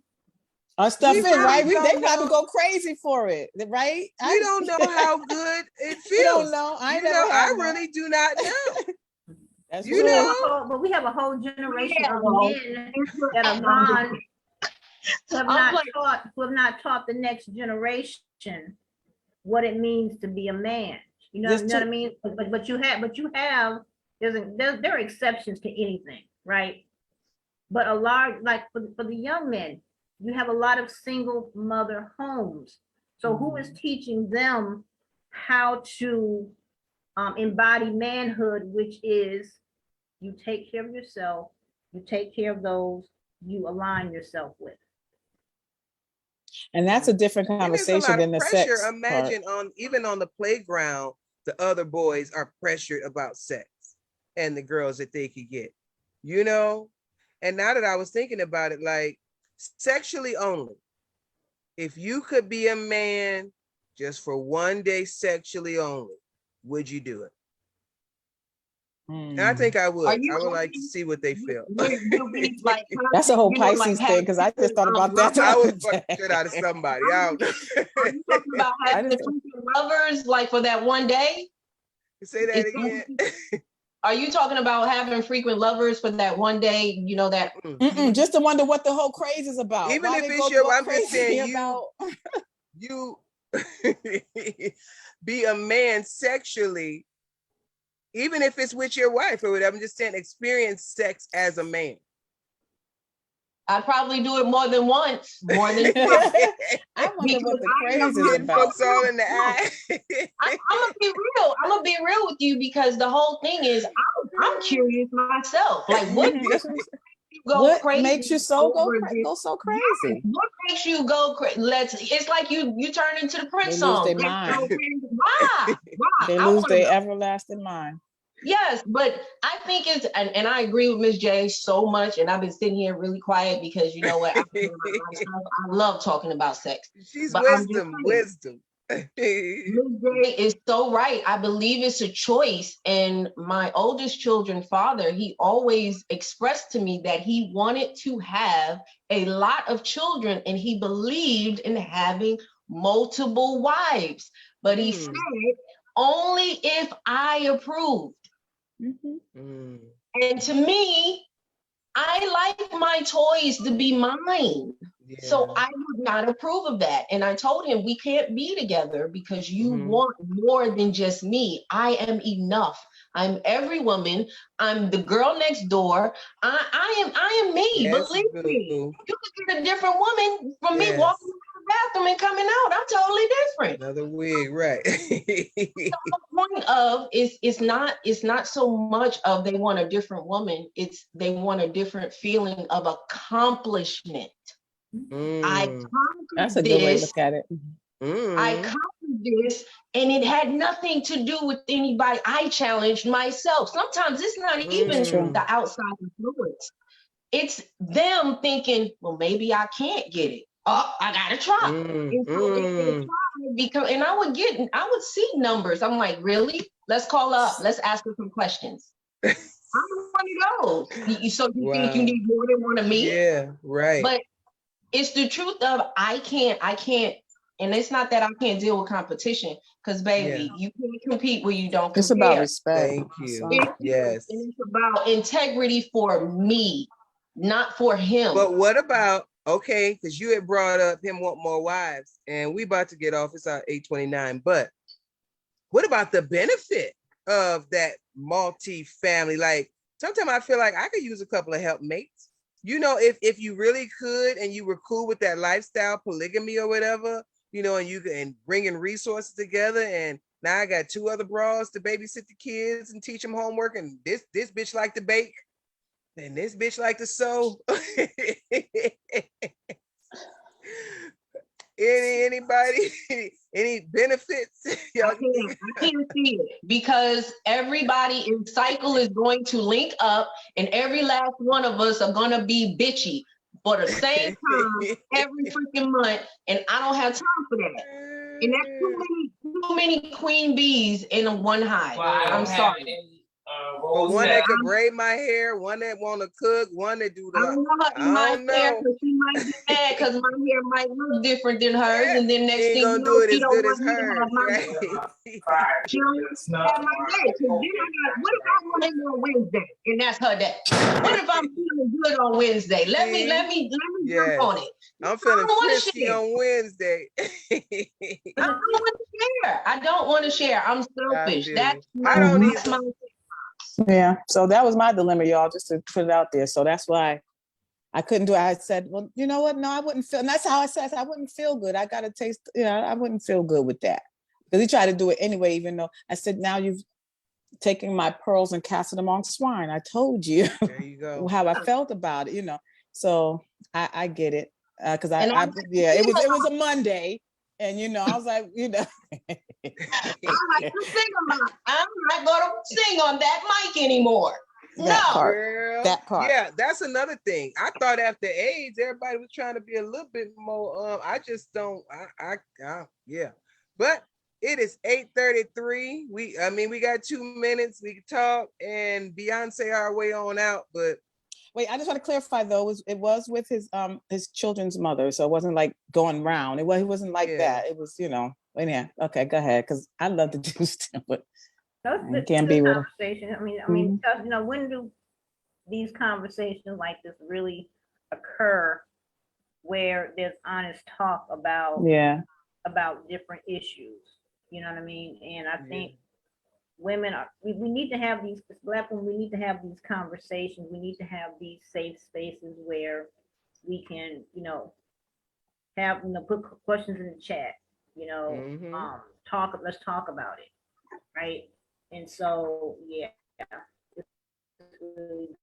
our stuff is, right? They probably go crazy for it, right? We don't know how good it feels. You don't know. I really do not know. That's you know, but we have a whole generation of men that are gone, who have not taught the next generation what it means to be a man. You know what I mean? But you have there are exceptions to anything, right? But a large, like for the young men, you have a lot of single mother homes. So who is teaching them how to embody manhood, which is you take care of yourself, you take care of those you align yourself with. And that's a different conversation than the sex. Imagine even on the playground, the other boys are pressured about sex and the girls that they could get, you know? And now that I was thinking about it, like, sexually only, if you could be a man just for one day sexually only, would you do it? And I think I would. I would like to see what they feel. That's a whole Pisces thing, because I just thought about that. I would fuck the shit out of somebody. Are you talking about having the lovers like for that one day? Say that again. Are you talking about having frequent lovers for that one day? You know that. Just to wonder what the whole craze is about. Even if it's your, I'm just saying you be a man sexually, even if it's with your wife or whatever. I'm just saying experience sex as a man. I'd probably do it more than once, more than twice. I wonder what the craze is about. Folks all in the eye. I'm gonna be real. I'm gonna be real with you because the whole thing is, I'm curious myself. Like, what makes you so go so crazy? What makes you go crazy? It's like you turn into the Prince they lose song. Their mind. Why? They lose their everlasting mind. Yes, but I think it's, and I agree with Miss J so much, and I've been sitting here really quiet because you know what? I love talking about sex. She's but wisdom. Miss J is so right. I believe it's a choice. And my oldest children's father, he always expressed to me that he wanted to have a lot of children and he believed in having multiple wives. But he said, only if I approved. And to me, I like my toys to be mine. Yeah. So I would not approve of that. And I told him we can't be together because you want more than just me. I am enough. I'm every woman. I'm the girl next door. I am me. Yes, believe me. You could get a different woman from me walking bathroom and coming out. I'm totally different. Another wig, right? The point of it's not so much of they want a different woman, it's they want a different feeling of accomplishment. That's a good way to look at it. I accomplished this and it had nothing to do with anybody. I challenged myself. Sometimes it's not even the outside influence. It's them thinking, well, maybe I can't get it. Oh, I gotta try. And I would see numbers. I'm like, really? Let's call up. Let's ask her some questions. I'm one of those. So you think you need more than one of me? Yeah, right. But it's the truth of I can't, and it's not that I can't deal with competition, because baby, you can't compete where you don't compare. It's about respect. Thank you. Yes. And it's about integrity for me, not for him. But what about, okay, because you had brought up him want more wives, and we about to get off, it's our 8:29, but what about the benefit of that multi-family? Like, sometimes I feel like I could use a couple of helpmates. You know, if you really could, and you were cool with that lifestyle, polygamy or whatever, you know, and you can bringing resources together, and now I got 2 other bras to babysit the kids and teach them homework, and this bitch like to bake, and this bitch like to sew. Anybody? Any benefits? I can't see it because everybody in cycle is going to link up, and every last one of us are gonna be bitchy for the same time every freaking month, and I don't have time for that. And that's too many queen bees in one hive. Well, I'm sorry. One that could braid my hair, one that want to cook, one that do the. I don't know. She might be mad because my hair might look different than hers, and then next thing you know, she don't want me to have my hair. She don't want to have my hair. What if I want to on Wednesday and that's her day? What if I'm feeling good on Wednesday? Let me work on it. I'm feeling frisky on Wednesday. I don't want to share. I'm selfish. That's I don't need. Yeah, so that was my dilemma, y'all, just to put it out there. So that's why I couldn't do it. I said, well, you know what? No, I wouldn't feel, and that's how I said, I wouldn't feel good. I got to taste, I wouldn't feel good with that. Because he tried to do it anyway, even though I said, now you've taken my pearls and cast them among swine. I told you, there you go. How I felt about it, So I get it. Because it was a Monday. And I was like, I like to sing I'm not going to sing on that mic anymore. That part. Yeah, that's another thing. I thought after AIDS, everybody was trying to be a little bit more. I just don't. Yeah. But it is 8:33. We got 2 minutes. We can talk and Beyonce our way on out. But wait, I just want to clarify though. It was with his children's mother, so it wasn't like going round. It wasn't like that. It was, Yeah. Okay, go ahead, because I love to do stuff, but I can't be with her. I mean, because when do these conversations like this really occur, where there's honest talk about different issues? You know what I mean? And I think women we need to have these Black women. We need to have these conversations. We need to have these safe spaces where we can, have, put questions in the chat, let's talk about it. Right. And so, yeah.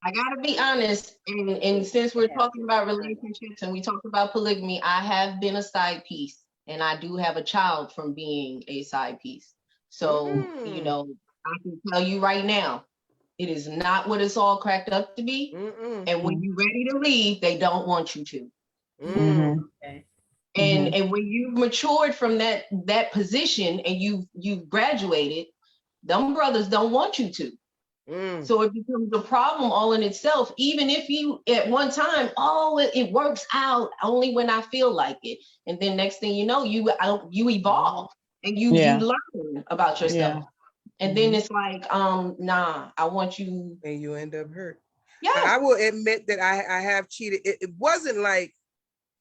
I gotta be honest, and since we're talking about relationships and we talked about polygamy, I have been a side piece, and I do have a child from being a side piece. So, I can tell you right now, it is not what it's all cracked up to be. And when you're ready to leave, they don't want you to. Okay. And when you've matured from that position and you've graduated, them brothers don't want you to. So it becomes a problem all in itself. Even if you at one time, it works out only when I feel like it, and then next thing you know, you evolve and you learn about yourself, and then it's like, nah, I want you, and you end up hurt. Yeah, I will admit that I have cheated. It wasn't like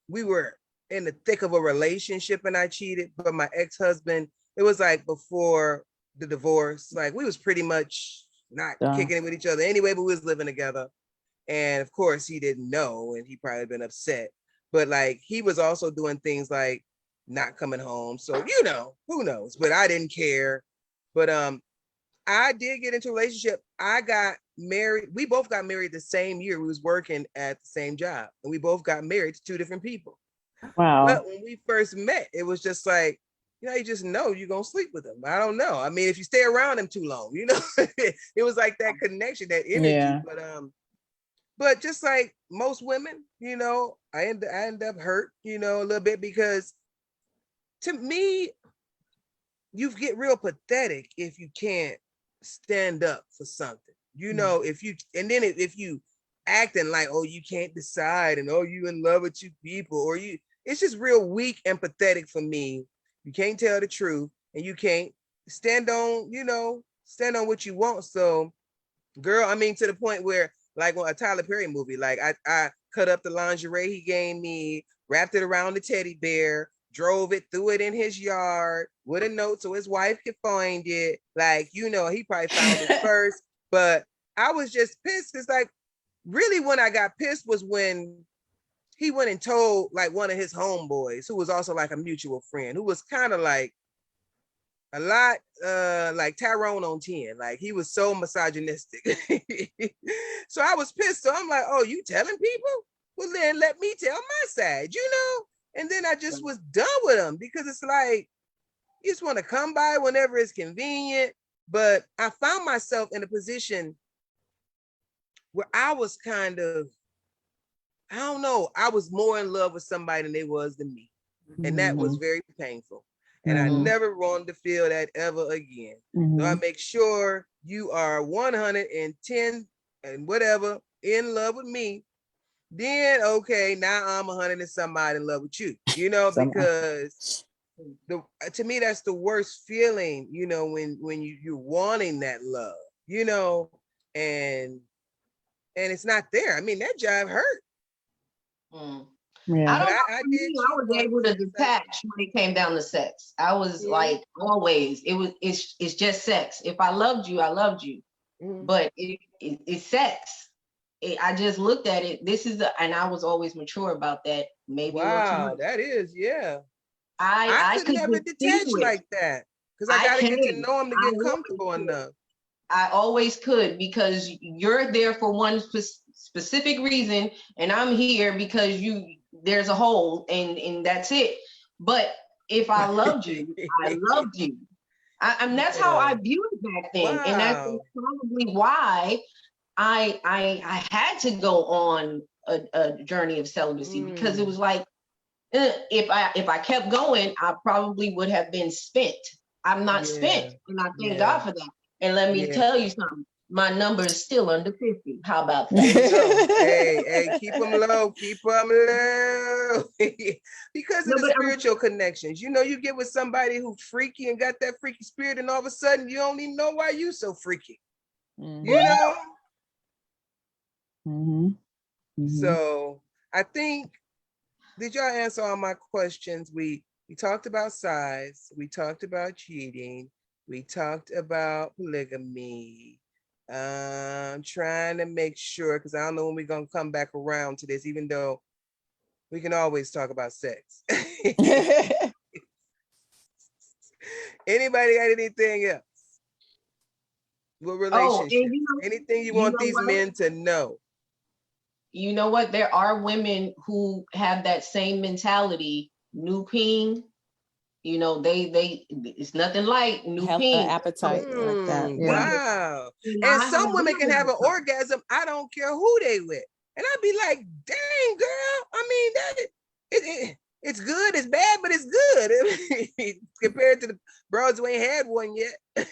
we were in the thick of a relationship and I cheated, but my ex-husband, it was like before the divorce, like we was pretty much not kicking it with each other anyway, but we was living together. And of course he didn't know, and he probably been upset, but like he was also doing things like not coming home. So, who knows, but I didn't care. But I did get into a relationship. I got married. We both got married the same year. We was working at the same job, and we both got married to two different people. Wow. But when we first met, it was just like, you just know you're going to sleep with them. I don't know. I mean, if you stay around them too long, it was like that connection, that energy. Yeah. But just like most women, I end up hurt, a little bit, because to me, you get real pathetic if you can't stand up for something, if you acting like, oh, you can't decide, and oh, you in love with two people, or it's just real weak and pathetic for me. You can't tell the truth, and you can't stand on what you want. So, girl, I mean, to the point where, like, on a Tyler Perry movie, like I cut up the lingerie he gave me, wrapped it around the teddy bear, drove it, threw it in his yard with a note so his wife could find it. Like, he probably found it first, but I was just pissed. It's like, really, when I got pissed was when he went and told like one of his homeboys, who was also like a mutual friend, who was kind of like a lot like Tyrone on 10. Like, he was so misogynistic. So I was pissed. So I'm like, oh, you telling people? Well, then let me tell my side, And then I just was done with him, because it's like, you just want to come by whenever it's convenient. But I found myself in a position where I was kind of, I don't know, I was more in love with somebody than they was than me. And that was very painful. And I never wanted to feel that ever again. So I make sure you are 110 and whatever in love with me. Then, okay, now I'm 100 and somebody in love with you, because to me, that's the worst feeling, when you're wanting that love, and it's not there. I mean, that job hurt. Yeah. I was able to detach when it came down to sex. I was like, always, it's just sex. If I loved you, I loved you. But it's sex. I just looked at it. And I was always mature about that. Maybe. Wow, that is, yeah. I could never detach like that, because I gotta get to know him to get comfortable enough. I always could, because you're there for one specific reason, and I'm here because there's a hole, and that's it. But if I loved you, I loved you. And that's how I viewed it back then. Wow. And that's probably why I had to go on a journey of celibacy, because it was like, if I kept going, I probably would have been spent. I'm not spent, and I thank God for that. And let me tell you something, my number is still under 50. How about that? Hey, keep them low, because of the spiritual connections. You get with somebody who freaky and got that freaky spirit, and all of a sudden you don't even know why you so freaky. So I think, did y'all answer all my questions? We talked about size, we talked about cheating, we talked about polygamy. I'm trying to make sure, because I don't know when we're gonna come back around to this, even though We can always talk about sex. Anybody got anything else? What relationship? Anything you want these men to know? You know what? There are women who have that same mentality. New ping, you know, they it's nothing like new ping. Appetite like that. Yeah. Wow. And some women can have an orgasm. I don't care who they with. And I'd be like, dang, girl. I mean, it's good, it's bad, but it's good. Compared to the bros who ain't had one yet.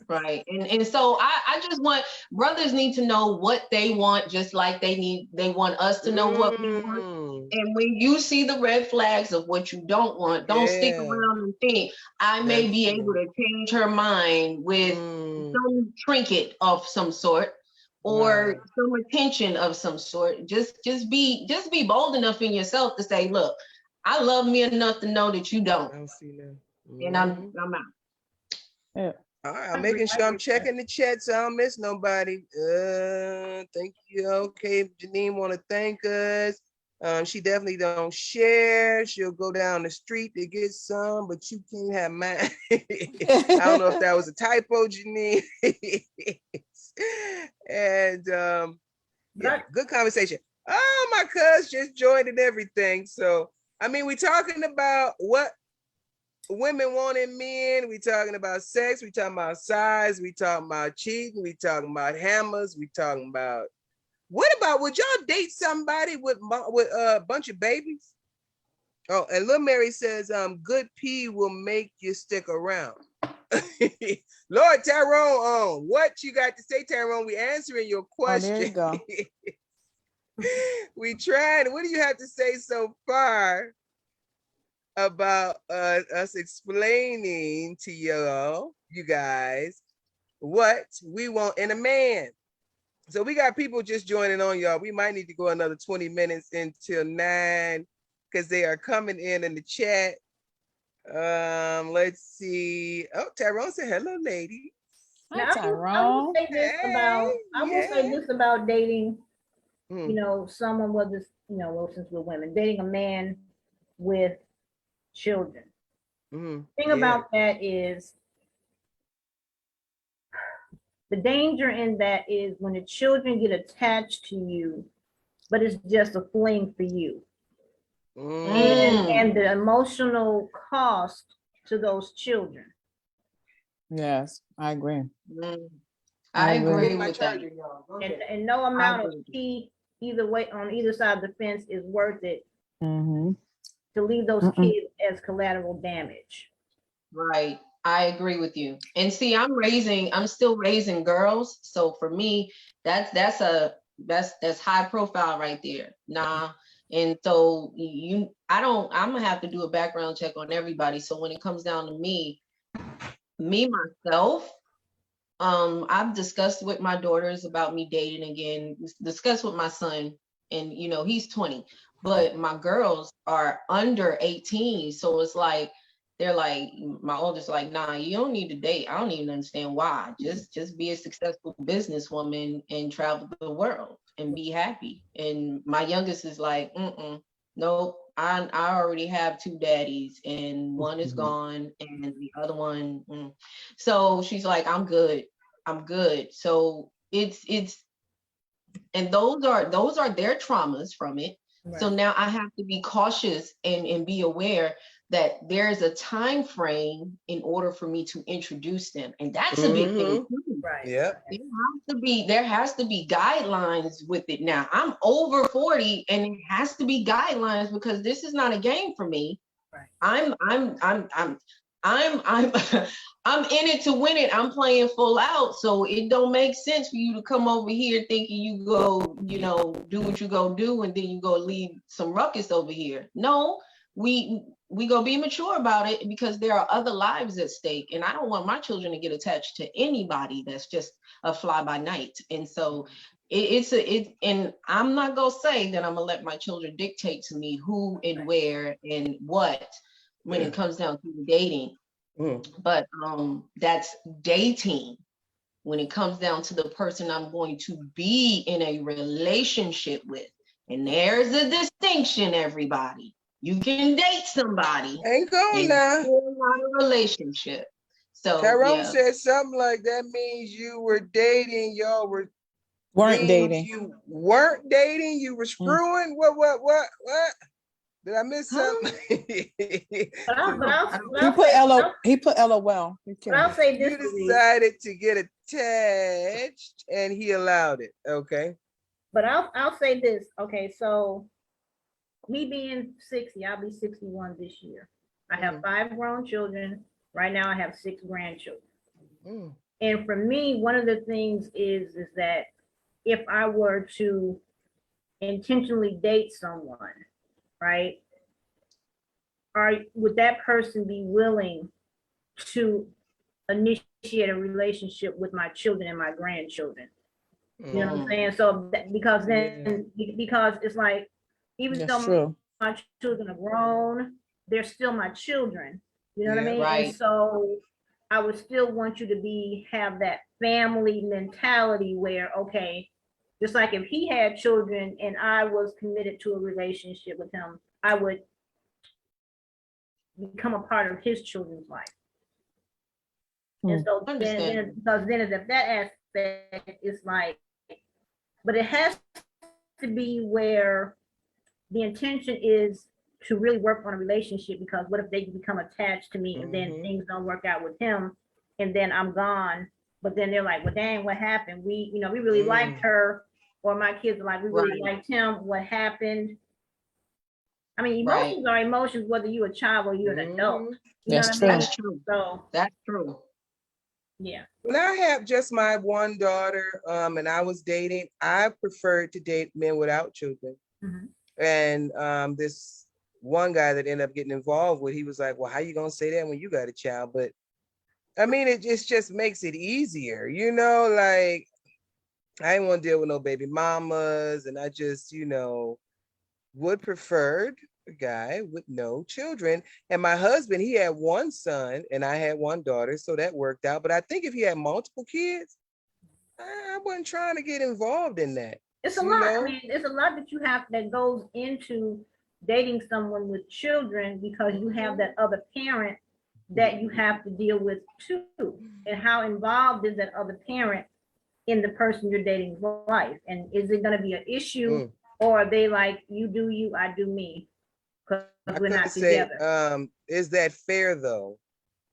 Right. And so I just want, brothers need to know what they want, just like they want us to know what we want. And when you see the red flags of what you don't want, don't stick around and think, I may be able to change her mind with some trinket of some sort or some attention of some sort. Just be bold enough in yourself to say, look, I love me enough to know that you don't. And I'm out. Yeah. All right, I'm making sure I'm checking the chat so I don't miss nobody. Thank you. Okay, Janine want to thank us. She definitely don't share. She'll go down the street to get some, but you can't have mine. I don't know if that was a typo, Janine. And yeah, good conversation. Oh, my cuz just joined and everything. So, I mean, we're talking about what women want in men. We talking about sex. We talking about size. We talking about cheating. We talking about hammers. We talking about, what about, would y'all date somebody with a bunch of babies? Oh, and Lil Mary says, good pee will make you stick around. Lord Tyrone, what you got to say, Tyrone? We answering your question. Oh, there you go. We tried. What do you have to say so far about us explaining to you guys, what we want in a man? So we got people just joining on, y'all. We might need to go another 20 minutes until 9 because they are coming in the chat. Let's see. Oh, Tyrone said hello, lady. Hi, Tyrone. I will say this about dating, you know, someone, whether it's, you know, well, since we're women, dating a man with children. Thing about that is, the danger in that is when the children get attached to you, but it's just a fling for you. And the emotional cost to those children. Yes, I agree. I agree with that. And no amount of pee either way on either side of the fence is worth it to leave those kids as collateral damage. Right. I agree with you. And see, I'm still raising girls. So for me, that's high profile right there. Nah. And so I'm gonna have to do a background check on everybody. So when it comes down to me myself, I've discussed with my daughters about me dating again, discussed with my son, and you know, he's 20, but my girls are under 18. So it's like, they're like, my oldest like, nah, you don't need to date. I don't even understand why. Just be a successful businesswoman and travel the world and be happy. And my youngest is like, nope, I already have 2 daddies and one is gone and the other one. So she's like, I'm good. So it's, and those are their traumas from it. Right. So now I have to be cautious and be aware that there's a time frame in order for me to introduce them. And that's a big thing. Right. Yeah. There has to be guidelines with it now. I'm over 40 and it has to be guidelines because this is not a game for me. Right. I'm I'm in it to win it. I'm playing full out. So it don't make sense for you to come over here thinking you go, you know, do what you go do and then you go leave some ruckus over here. No, we gonna be mature about it because there are other lives at stake. And I don't want my children to get attached to anybody that's just a fly by night. And so and I'm not gonna say that I'm gonna let my children dictate to me who and where and what when it comes down to dating. But that's dating. When it comes down to the person I'm going to be in a relationship with, And there's a distinction, everybody. You can date somebody Ain't going now. still not a relationship. So Tyrone said something like that means you were dating, y'all weren't dating. You weren't dating, you were screwing. What? Did I miss something? He put LOL. But I'll say this. You decided to get attached and he allowed it. Okay. But I'll say this. Okay, so me being 60, I'll be 61 this year. I have 5 grown children. Right now I have 6 grandchildren. And for me, one of the things is that if I were to intentionally date someone, right? Would that person be willing to initiate a relationship with my children and my grandchildren? You know what I'm saying? So because it's like, even though my children are grown, they're still my children. You know what I mean? Right. And so I would still want you to have that family mentality where, okay, just like if he had children and I was committed to a relationship with him, I would become a part of his children's life. And so then if that aspect is like, but it has to be where the intention is to really work on a relationship, because what if they become attached to me and then things don't work out with him and then I'm gone, but then they're like, well, dang, what happened? We really liked her, or my kids are like, we really liked him. What happened? I mean, emotions are emotions, whether you're a child or you're an adult. That's true. That's true. So that's true. Yeah. When I have just my one daughter, and I was dating, I preferred to date men without children. And this one guy that ended up getting involved with, he was like, well, how you gonna say that when you got a child? But I mean, it just makes it easier, you know, like I didn't want to deal with no baby mamas, and I just, would preferred a guy with no children. And my husband, he had one son and I had one daughter, so that worked out. But I think if he had multiple kids, I wasn't trying to get involved in that. It's a lot. I mean, it's a lot that goes into dating someone with children, because you have that other parent that you have to deal with too. And how involved is that other parent in the person you're dating's life? And is it going to be an issue, or are they like, you do you, I do me, because we're not together? Is that fair though?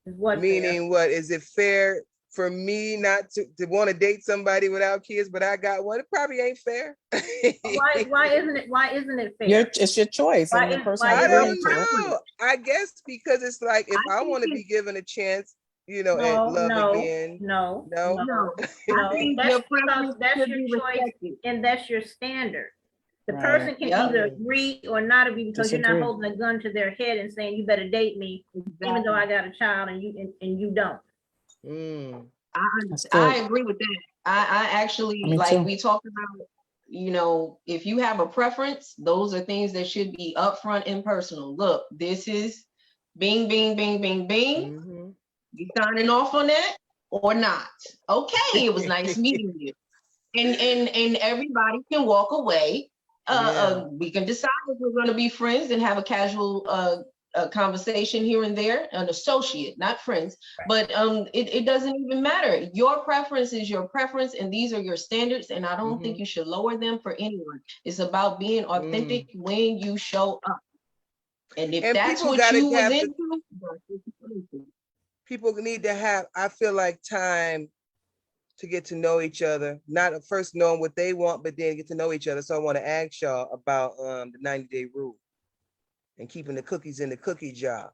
What meaning fair? What is it fair for me not to want to date somebody without kids, but I got one? It probably ain't fair. Why isn't it fair? It's your choice. I don't know. I guess because it's like, if I want to be given a chance, and love again. No. That's your choice, and that's your standard. The person can either agree or not agree, because you're not holding a gun to their head and saying, you better date me, even though I got a child and you don't. I agree with that. I actually, we talked about, if you have a preference, those are things that should be upfront and personal. Look, this is bing, bing, bing, bing, bing. You signing off on that or not? Okay, it was nice meeting you. And everybody can walk away. We can decide if we're going to be friends and have a casual conversation here and there, an associate, not friends. But it doesn't even matter. Your preference is your preference, and these are your standards, and I don't think you should lower them for anyone. It's about being authentic when you show up. And if that's what you was into, people need to have, I feel like, time to get to know each other, not first knowing what they want, but then get to know each other. So I want to ask y'all about the 90-day rule and keeping the cookies in the cookie jar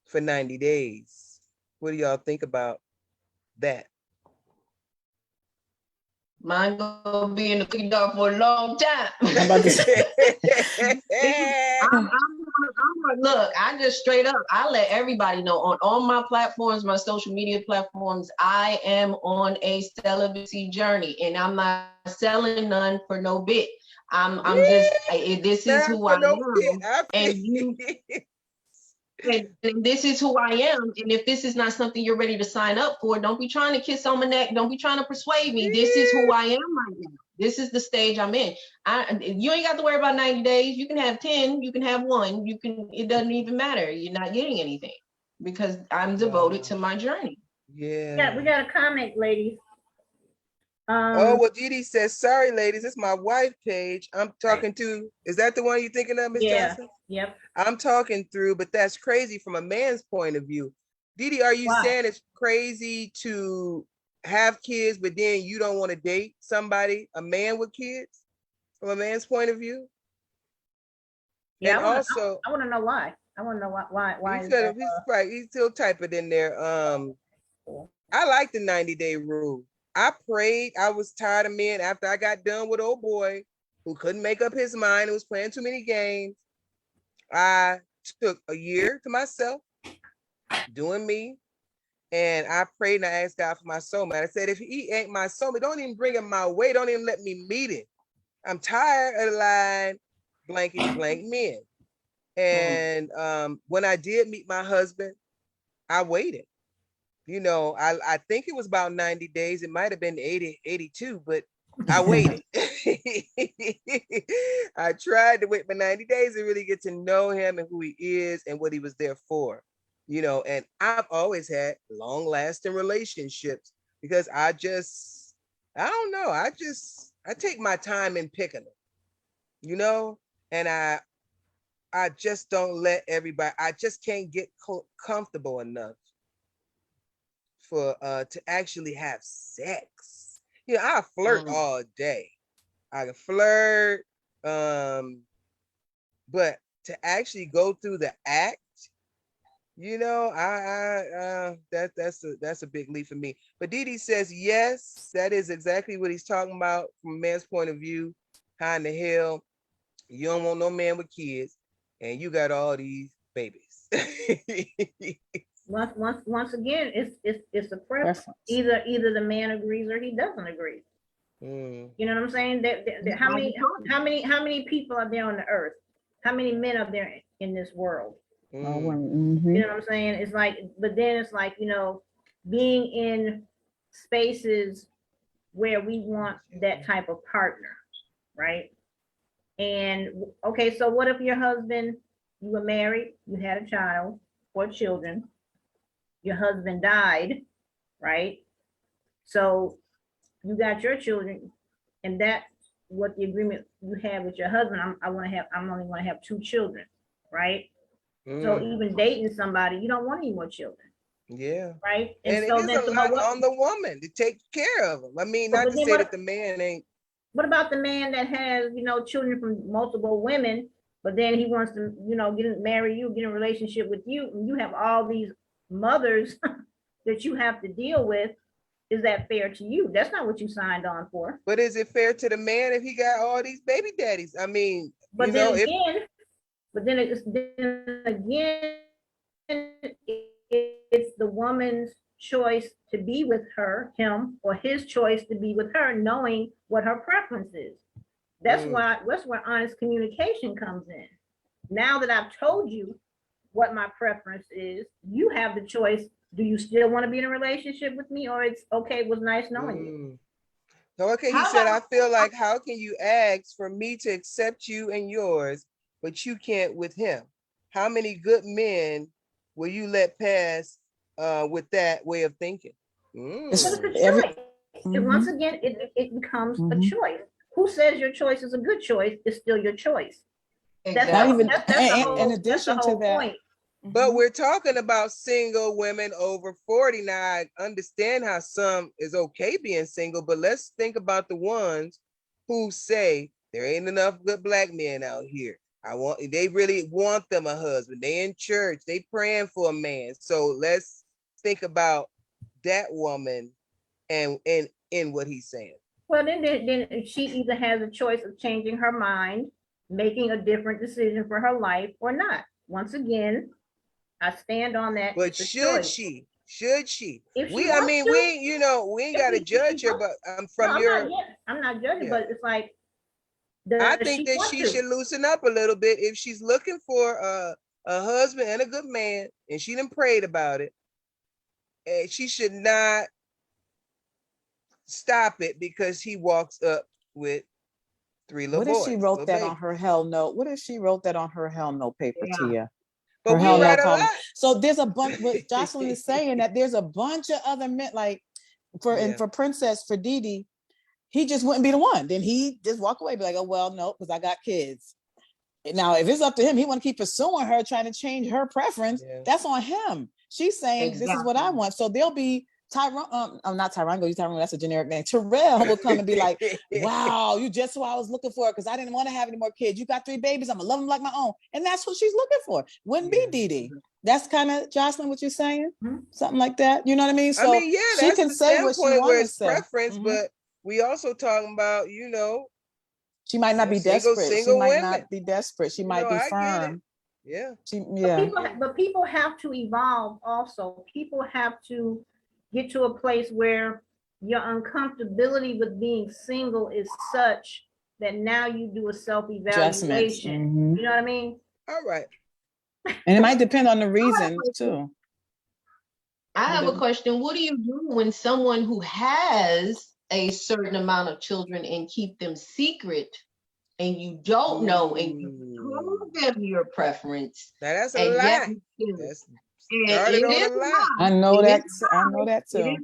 for 90 days. What do y'all think about that? Mine gonna be in the cookie jar for a long time. Look, I just straight up, I let everybody know on all my platforms, my social media platforms, I am on a celibacy journey, and I'm not selling none for no bit. I'm just, this is who I am, and this is who I am. And if this is not something you're ready to sign up for, don't be trying to kiss on my neck. Don't be trying to persuade me. This is who I am right now. This is the stage I'm in. You ain't got to worry about 90 days. You can have 10, you can have 1, it doesn't even matter. You're not getting anything because I'm devoted to my journey. Yeah. We got a comment, ladies. Oh, well, Didi says, sorry, ladies, it's my wife page. I'm talking to, is that the one you're thinking of, Ms. Johnson? Yep. I'm talking through, but that's crazy from a man's point of view. Didi, are you saying it's crazy to have kids, but then you don't want to date somebody, a man with kids, from a man's point of view? Yeah, and also, I want to know why. I want to know why he's right. He's still typing in there. I like the 90-day rule. I prayed. I was tired of men after I got done with old boy who couldn't make up his mind, who was playing too many games. I took a year to myself, doing me, and I prayed and I asked God for my soulmate. I said, if he ain't my soulmate, don't even bring him my way. Don't even let me meet him. I'm tired of the line, blankety blank men. And when I did meet my husband, I waited. You know, I think it was about 90 days. It might have been 80, 82, but I waited. I tried to wait for 90 days to really get to know him and who he is and what he was there for. You know, and I've always had long-lasting relationships because I don't know. I take my time in picking them, you know, and I just don't let everybody, I just can't get comfortable enough for to actually have sex. You know, I flirt all day. I can flirt, but to actually go through the act, you know, that's a big leap for me. But Didi says yes, that is exactly what he's talking about from a man's point of view. How in the hell you don't want no man with kids, and you got all these babies. Once again, it's a preference. Either the man agrees or he doesn't agree. You know what I'm saying? How many people are there on the earth? How many men are there in this world? You know what I'm saying? It's like, but then it's like, you know, being in spaces where we want that type of partner, right? And okay, so what if your husband, you were married, you had a child or children, your husband died, right? So you got your children, and that's what the agreement you have with your husband. I'm only want to have 2 children, right? So even dating somebody, you don't want any more children. Yeah. Right. And so it is a lot on the woman to take care of them. I mean, not to say that the man ain't. What about the man that has, you know, children from multiple women, but then he wants to, you know, marry you, get in a relationship with you, and you have all these mothers that you have to deal with? Is that fair to you? That's not what you signed on for. But is it fair to the man if he got all these baby daddies? I mean, but then again, it's the woman's choice to be with him, or his choice to be with her, knowing what her preference is. That's where honest communication comes in. Now that I've told you what my preference is, you have the choice. Do you still want to be in a relationship with me, or it's okay, it was nice knowing you? So okay, he said, I feel like, how can you ask for me to accept you and yours, but you can't with him? How many good men will you let pass with that way of thinking? It's a choice. Once again, it becomes a choice. Who says your choice is a good choice? It's still your choice. Exactly. In addition to that, point. But we're talking about single women over 40. Now, I understand how some is okay being single, but let's think about the ones who say there ain't enough good black men out here. They really want them a husband. They in church, they praying for a man. So let's think about that woman and in what he's saying. Well, then she either has a choice of changing her mind, making a different decision for her life, or not. Once again, I stand on that. But should she? We ain't got to judge her, but I'm not judging, but it's like, I think that she should loosen up a little bit if she's looking for a husband and a good man, and she done prayed about it. And she should not stop it because he walks up with 3 little What boys. if she wrote that babies. on her hell no? What if she wrote that on her hell no paper, Tia? But her we hell no write a column. lot. So there's a bunch. What Jocelyn is saying that there's a bunch of other men like and for Princess, for Didi, he just wouldn't be the one. Then he just walk away, be like, oh well, no, because I got kids. Now, if it's up to him, he want to keep pursuing her, trying to change her preference. That's on him. She's saying this is what I want. So there'll be Tyrone. Not Tyrone. Go use Tyrone. That's a generic name. Terrell will come and be like, "Wow, you just who I was looking for because I didn't want to have any more kids. You got 3 babies. I'm gonna love them like my own." And that's what she's looking for. Wouldn't be Didi. That's kind of Jocelyn, what you're saying, something like that. You know what I mean? So I mean, yeah, she that's can the say what she wants to say. preference, but we also talking about, you know, she might not be desperate. She might not be desperate. She might be firm. Yeah. But people have to evolve also. People have to get to a place where your uncomfortability with being single is such that now you do a self-evaluation. You know what I mean? All right. And it might depend on the reason too. I have a question. What do you do when someone who has a certain amount of children and keep them secret and you don't know and you told them your preference? Now that's a lie. I know that too. It is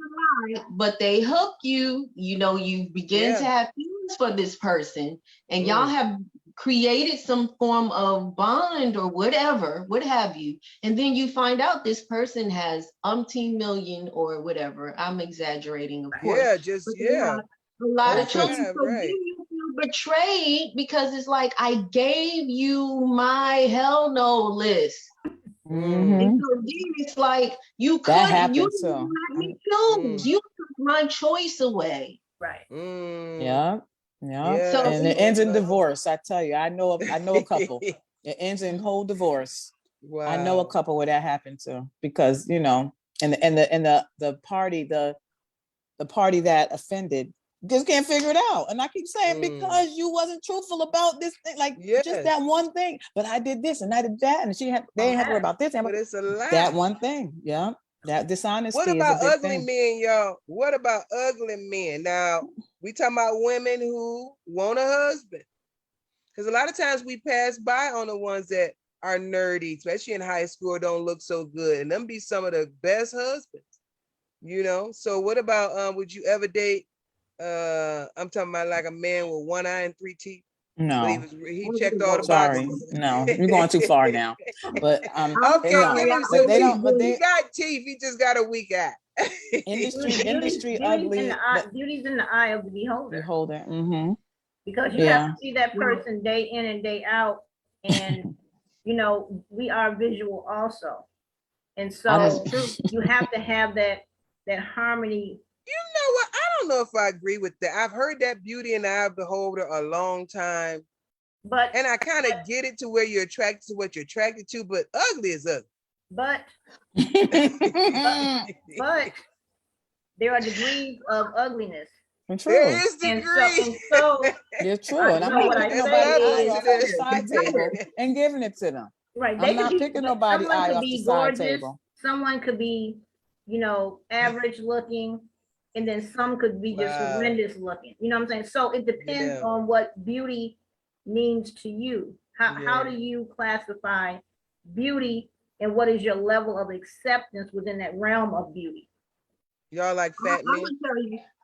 a lie, but they hook you, you know, you begin to have feelings for this person and y'all have created some form of bond or whatever, what have you. And then you find out this person has umpteen million or whatever. I'm exaggerating, of course. Yeah, a lot of children. So then you feel betrayed because it's like, I gave you my hell no list. And so then it's like, you couldn't, you didn't let me choose. You took my choice away. Right. Yeah. So, and it ends in divorce. I tell you, I know a couple. It ends in whole divorce. Wow. I know a couple where that happened to, because you know, and the party that offended just can't figure it out. And I keep saying, because you wasn't truthful about this thing, like just that one thing. But I did this and I did that, and they didn't have to worry about this. But it's a lie. That one thing, that dishonesty. What about is a big ugly thing. men, y'all? What about ugly men? Now we talking about women who want a husband, because a lot of times we pass by on the ones that are nerdy, especially in high school, don't look so good, and them be some of the best husbands, you know. So what about would you ever date? I'm talking about like a man with 1 eye and 3 teeth. No, he checked all the boxes. No, you're going too far now. But okay, so he got teeth. He just got a weak eye. industry ugly. Beauty's in the eye of the beholder. Because you have to see that person day in and day out, and you know we are visual also, and so you have to have that harmony. You know what? I don't know if I agree with that. I've heard that beauty in the eye of the beholder a long time. And I kind of get it to where you're attracted to what you're attracted to, but ugly is ugly. But there are degrees of ugliness. True. There is degrees. So you're true. And I'm not picking nobody off the side table and giving it to them. Right. I'm not picking nobody eye off the side table. Someone could be, you know, average looking, and then some could be just horrendous looking. You know what I'm saying? So it depends on what beauty means to you. How do you classify beauty, and what is your level of acceptance within that realm of beauty? Y'all like fat men?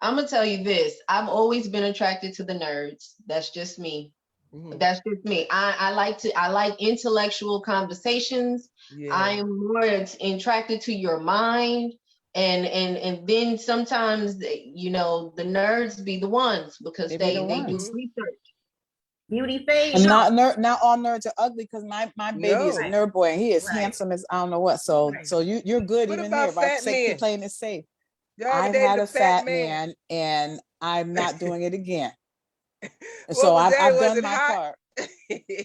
I'm gonna tell you this. I've always been attracted to the nerds. That's just me. That's just me. I like intellectual conversations. I am more attracted to your mind. And then sometimes, you know, the nerds be the ones because they do research. Beauty phase. And not all nerds are ugly, because my baby is a nerd boy and he is handsome as I don't know what. So you're good even here, right? Keep playing it safe. I've had a fat man and I'm not doing it again. So I've done my part.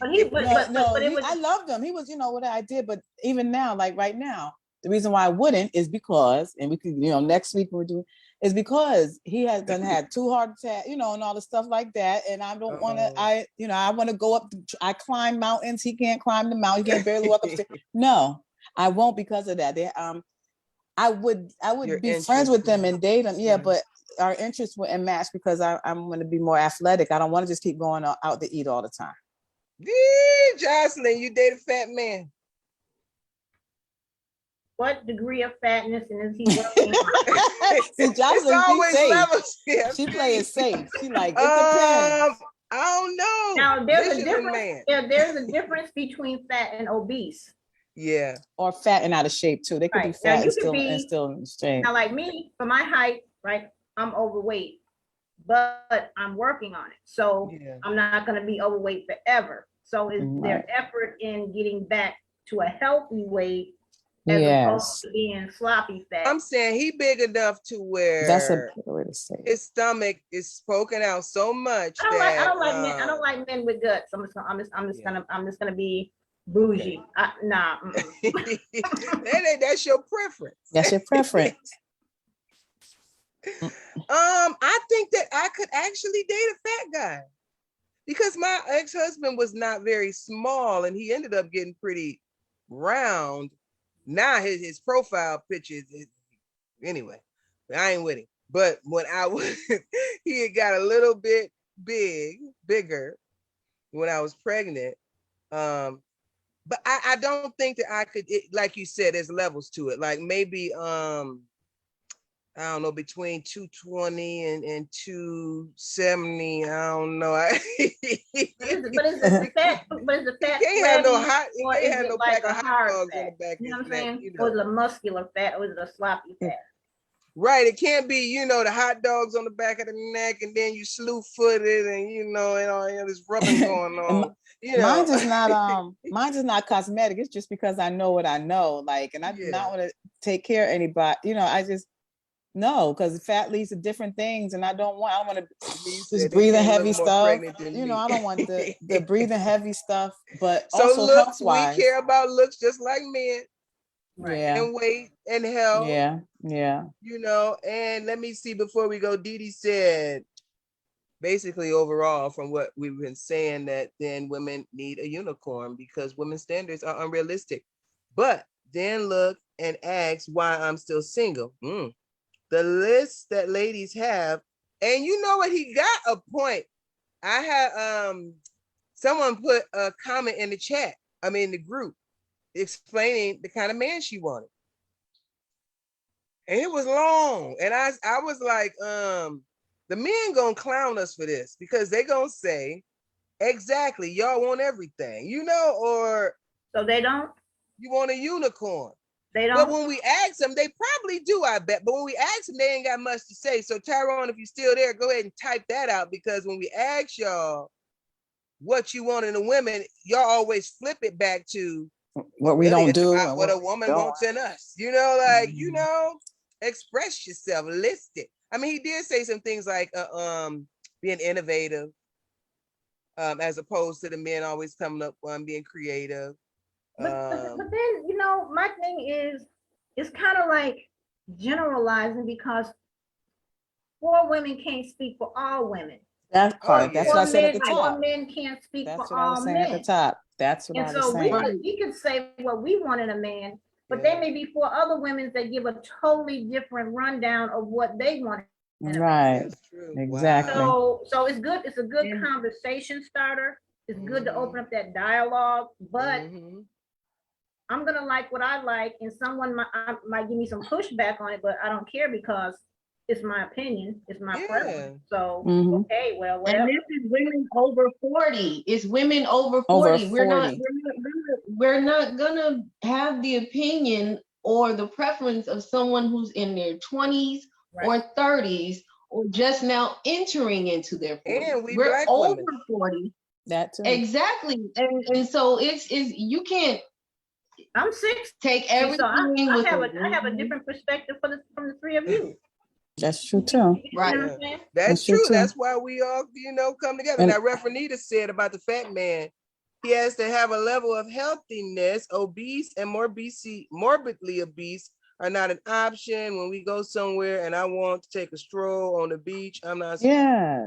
I loved him. He was, you know, what I did, but even now, like right now, the reason why I wouldn't is because, and we could, you know, next week we're doing, is because he has had 2 heart attacks, you know, and all the stuff like that. And I don't want to, I want to go up, I climb mountains. He can't climb the mountain. He can't barely walk upstairs. No, I won't because of that. I would be friends with them and date them. Yeah, but our interests wouldn't match because I'm going to be more athletic. I don't want to just keep going out to eat all the time. Jocelyn, you date a fat man. What degree of fatness and is he working See, Jocelyn, it's always levels. Yeah, she plays safe. She like, it depends. depends. I don't know. Now there's a difference. Yeah, there's a difference between fat and obese. Yeah. Or fat and out of shape too. They could be fat and still in shape. Now, like me, for my height, right, I'm overweight, but I'm working on it. So I'm not going to be overweight forever. So is there effort in getting back to a healthy weight as opposed to being sloppy fat? I'm saying he big enough to where that's a better way to say it. His stomach is poking out so much. I don't like men with guts. I'm just gonna be bougie. Nah. That's your preference. That's your preference. I think that I could actually date a fat guy because my ex-husband was not very small and he ended up getting pretty round. Now his profile pictures is, anyway, I ain't with him. But when I was, he had got a little bit bigger when I was pregnant. But I don't think that I could, like you said, there's levels to it. Like maybe, I don't know, between 220 and 270. I don't know. But is the fat? Can't have no hot. Or is it like a hard dogs fat? on the back. You know what I'm saying? Or is it a muscular fat or is it a sloppy fat? Right. It can't be, the hot dogs on the back of the neck and then you slew-footed and, and all this rubbing going on. Mine's is not cosmetic. It's just because I know what I know. Like, and I do not want to take care of anybody. I just no, because fat leads to different things, and I don't want to just breathing heavy stuff. I don't want the breathing heavy stuff. But so also looks, health-wise, we care about looks just like men. Right. Yeah. And weight and health. Yeah. And let me see before we go. Dee Dee said, basically overall, from what we've been saying, that then women need a unicorn because women's standards are unrealistic. But then look and ask why I'm still single. The list that ladies have, and you know what? He got a point. I had someone put a comment in the chat. The group, explaining the kind of man she wanted. And it was long. And I was like, the men gonna clown us for this because they gonna say, exactly, y'all want everything, or so they don't. You want a unicorn. They don't. But when we ask them, they probably do, I bet. But when we ask them, they ain't got much to say. So Tyrone, if you're still there, go ahead and type that out because when we ask y'all what you want in the women, y'all always flip it back to what we don't do, what a woman wants in us. Express yourself, list it. He did say some things like being innovative, as opposed to the men always coming up on being creative. But then my thing is, it's kind of like generalizing because 4 women can't speak for all women. That part. That's what I said at the top. 4 men can't speak for all men. That's what I was saying at the top. That's what I was saying. And so we could say what we want in a man, but there may be 4 other women that give a totally different rundown of what they want. Right. Exactly. So it's good. It's a good conversation starter. It's good to open up that dialogue, but I'm gonna like what I like, and someone might give me some pushback on it, but I don't care because it's my opinion, it's my preference. So okay, well, whatever. And this is women over 40. It's women over 40. We're not gonna have the opinion or the preference of someone who's in their 20s or 30s or just now entering into their 40s. And we're over women. 40. That too. Exactly. And so it's you can't. I'm 60. Take everything. So I have a different perspective from the 3 of you. That's true too. Right. That's true. That's why we all, come together. Now, Referenita said about the fat man, he has to have a level of healthiness. Obese and morbidly obese are not an option. When we go somewhere and I want to take a stroll on the beach, I'm not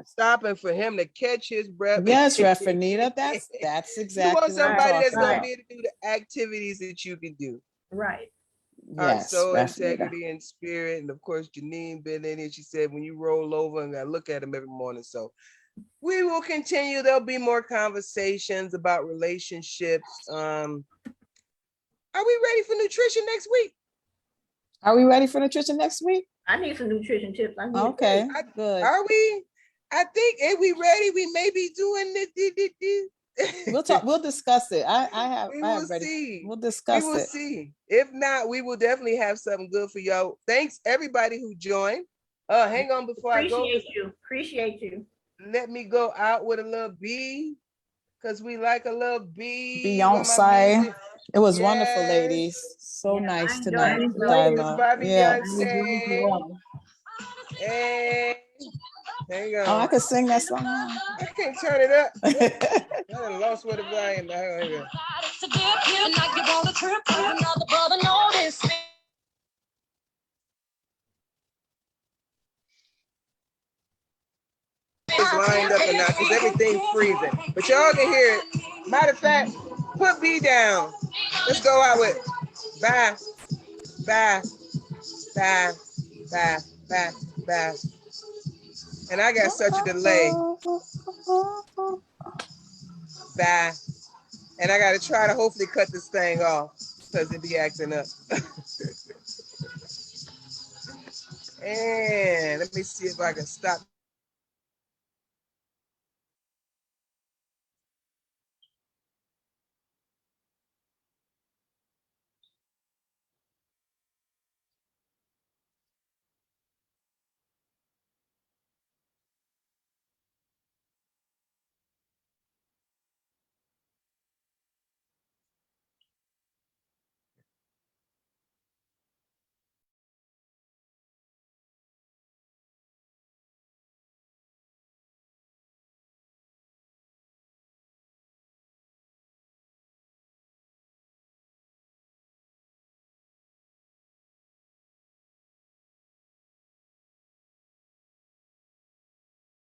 stopping for him to catch his breath. Yes, Referenita, that's exactly. You want somebody that's going to be able to do the activities that you can do. Right. Heart, Yes, soul, definitely. integrity, and spirit. And of course, Janine been in here. She said, when you roll over, and I look at them every morning. So we will continue. There'll be more conversations about relationships. Are we ready for nutrition next week? Are we ready for nutrition next week? I need some nutrition tips. Okay, good. Are we? I think if we ready, we may be doing it. We'll talk. We'll discuss it. I have ready. See. We'll discuss it. We will see. If not, we will definitely have something good for y'all. Thanks everybody who joined. Hang on before I go. Appreciate you. Let me go out with a little B, because we like a little B. Beyonce. It was wonderful, ladies. So nice tonight. Dialogue. Yeah. Hey, there you go. Oh, I could sing that song. I can't turn it up. I lost what it volume. It's lined up and now because everything's freezing. But y'all can hear it. Matter of fact, put B down. Let's go out with bye, bye, bye, bye, bye, bye. And I got such a delay. Bye. And I got to try to hopefully cut this thing off because it be acting up. And let me see if I can stop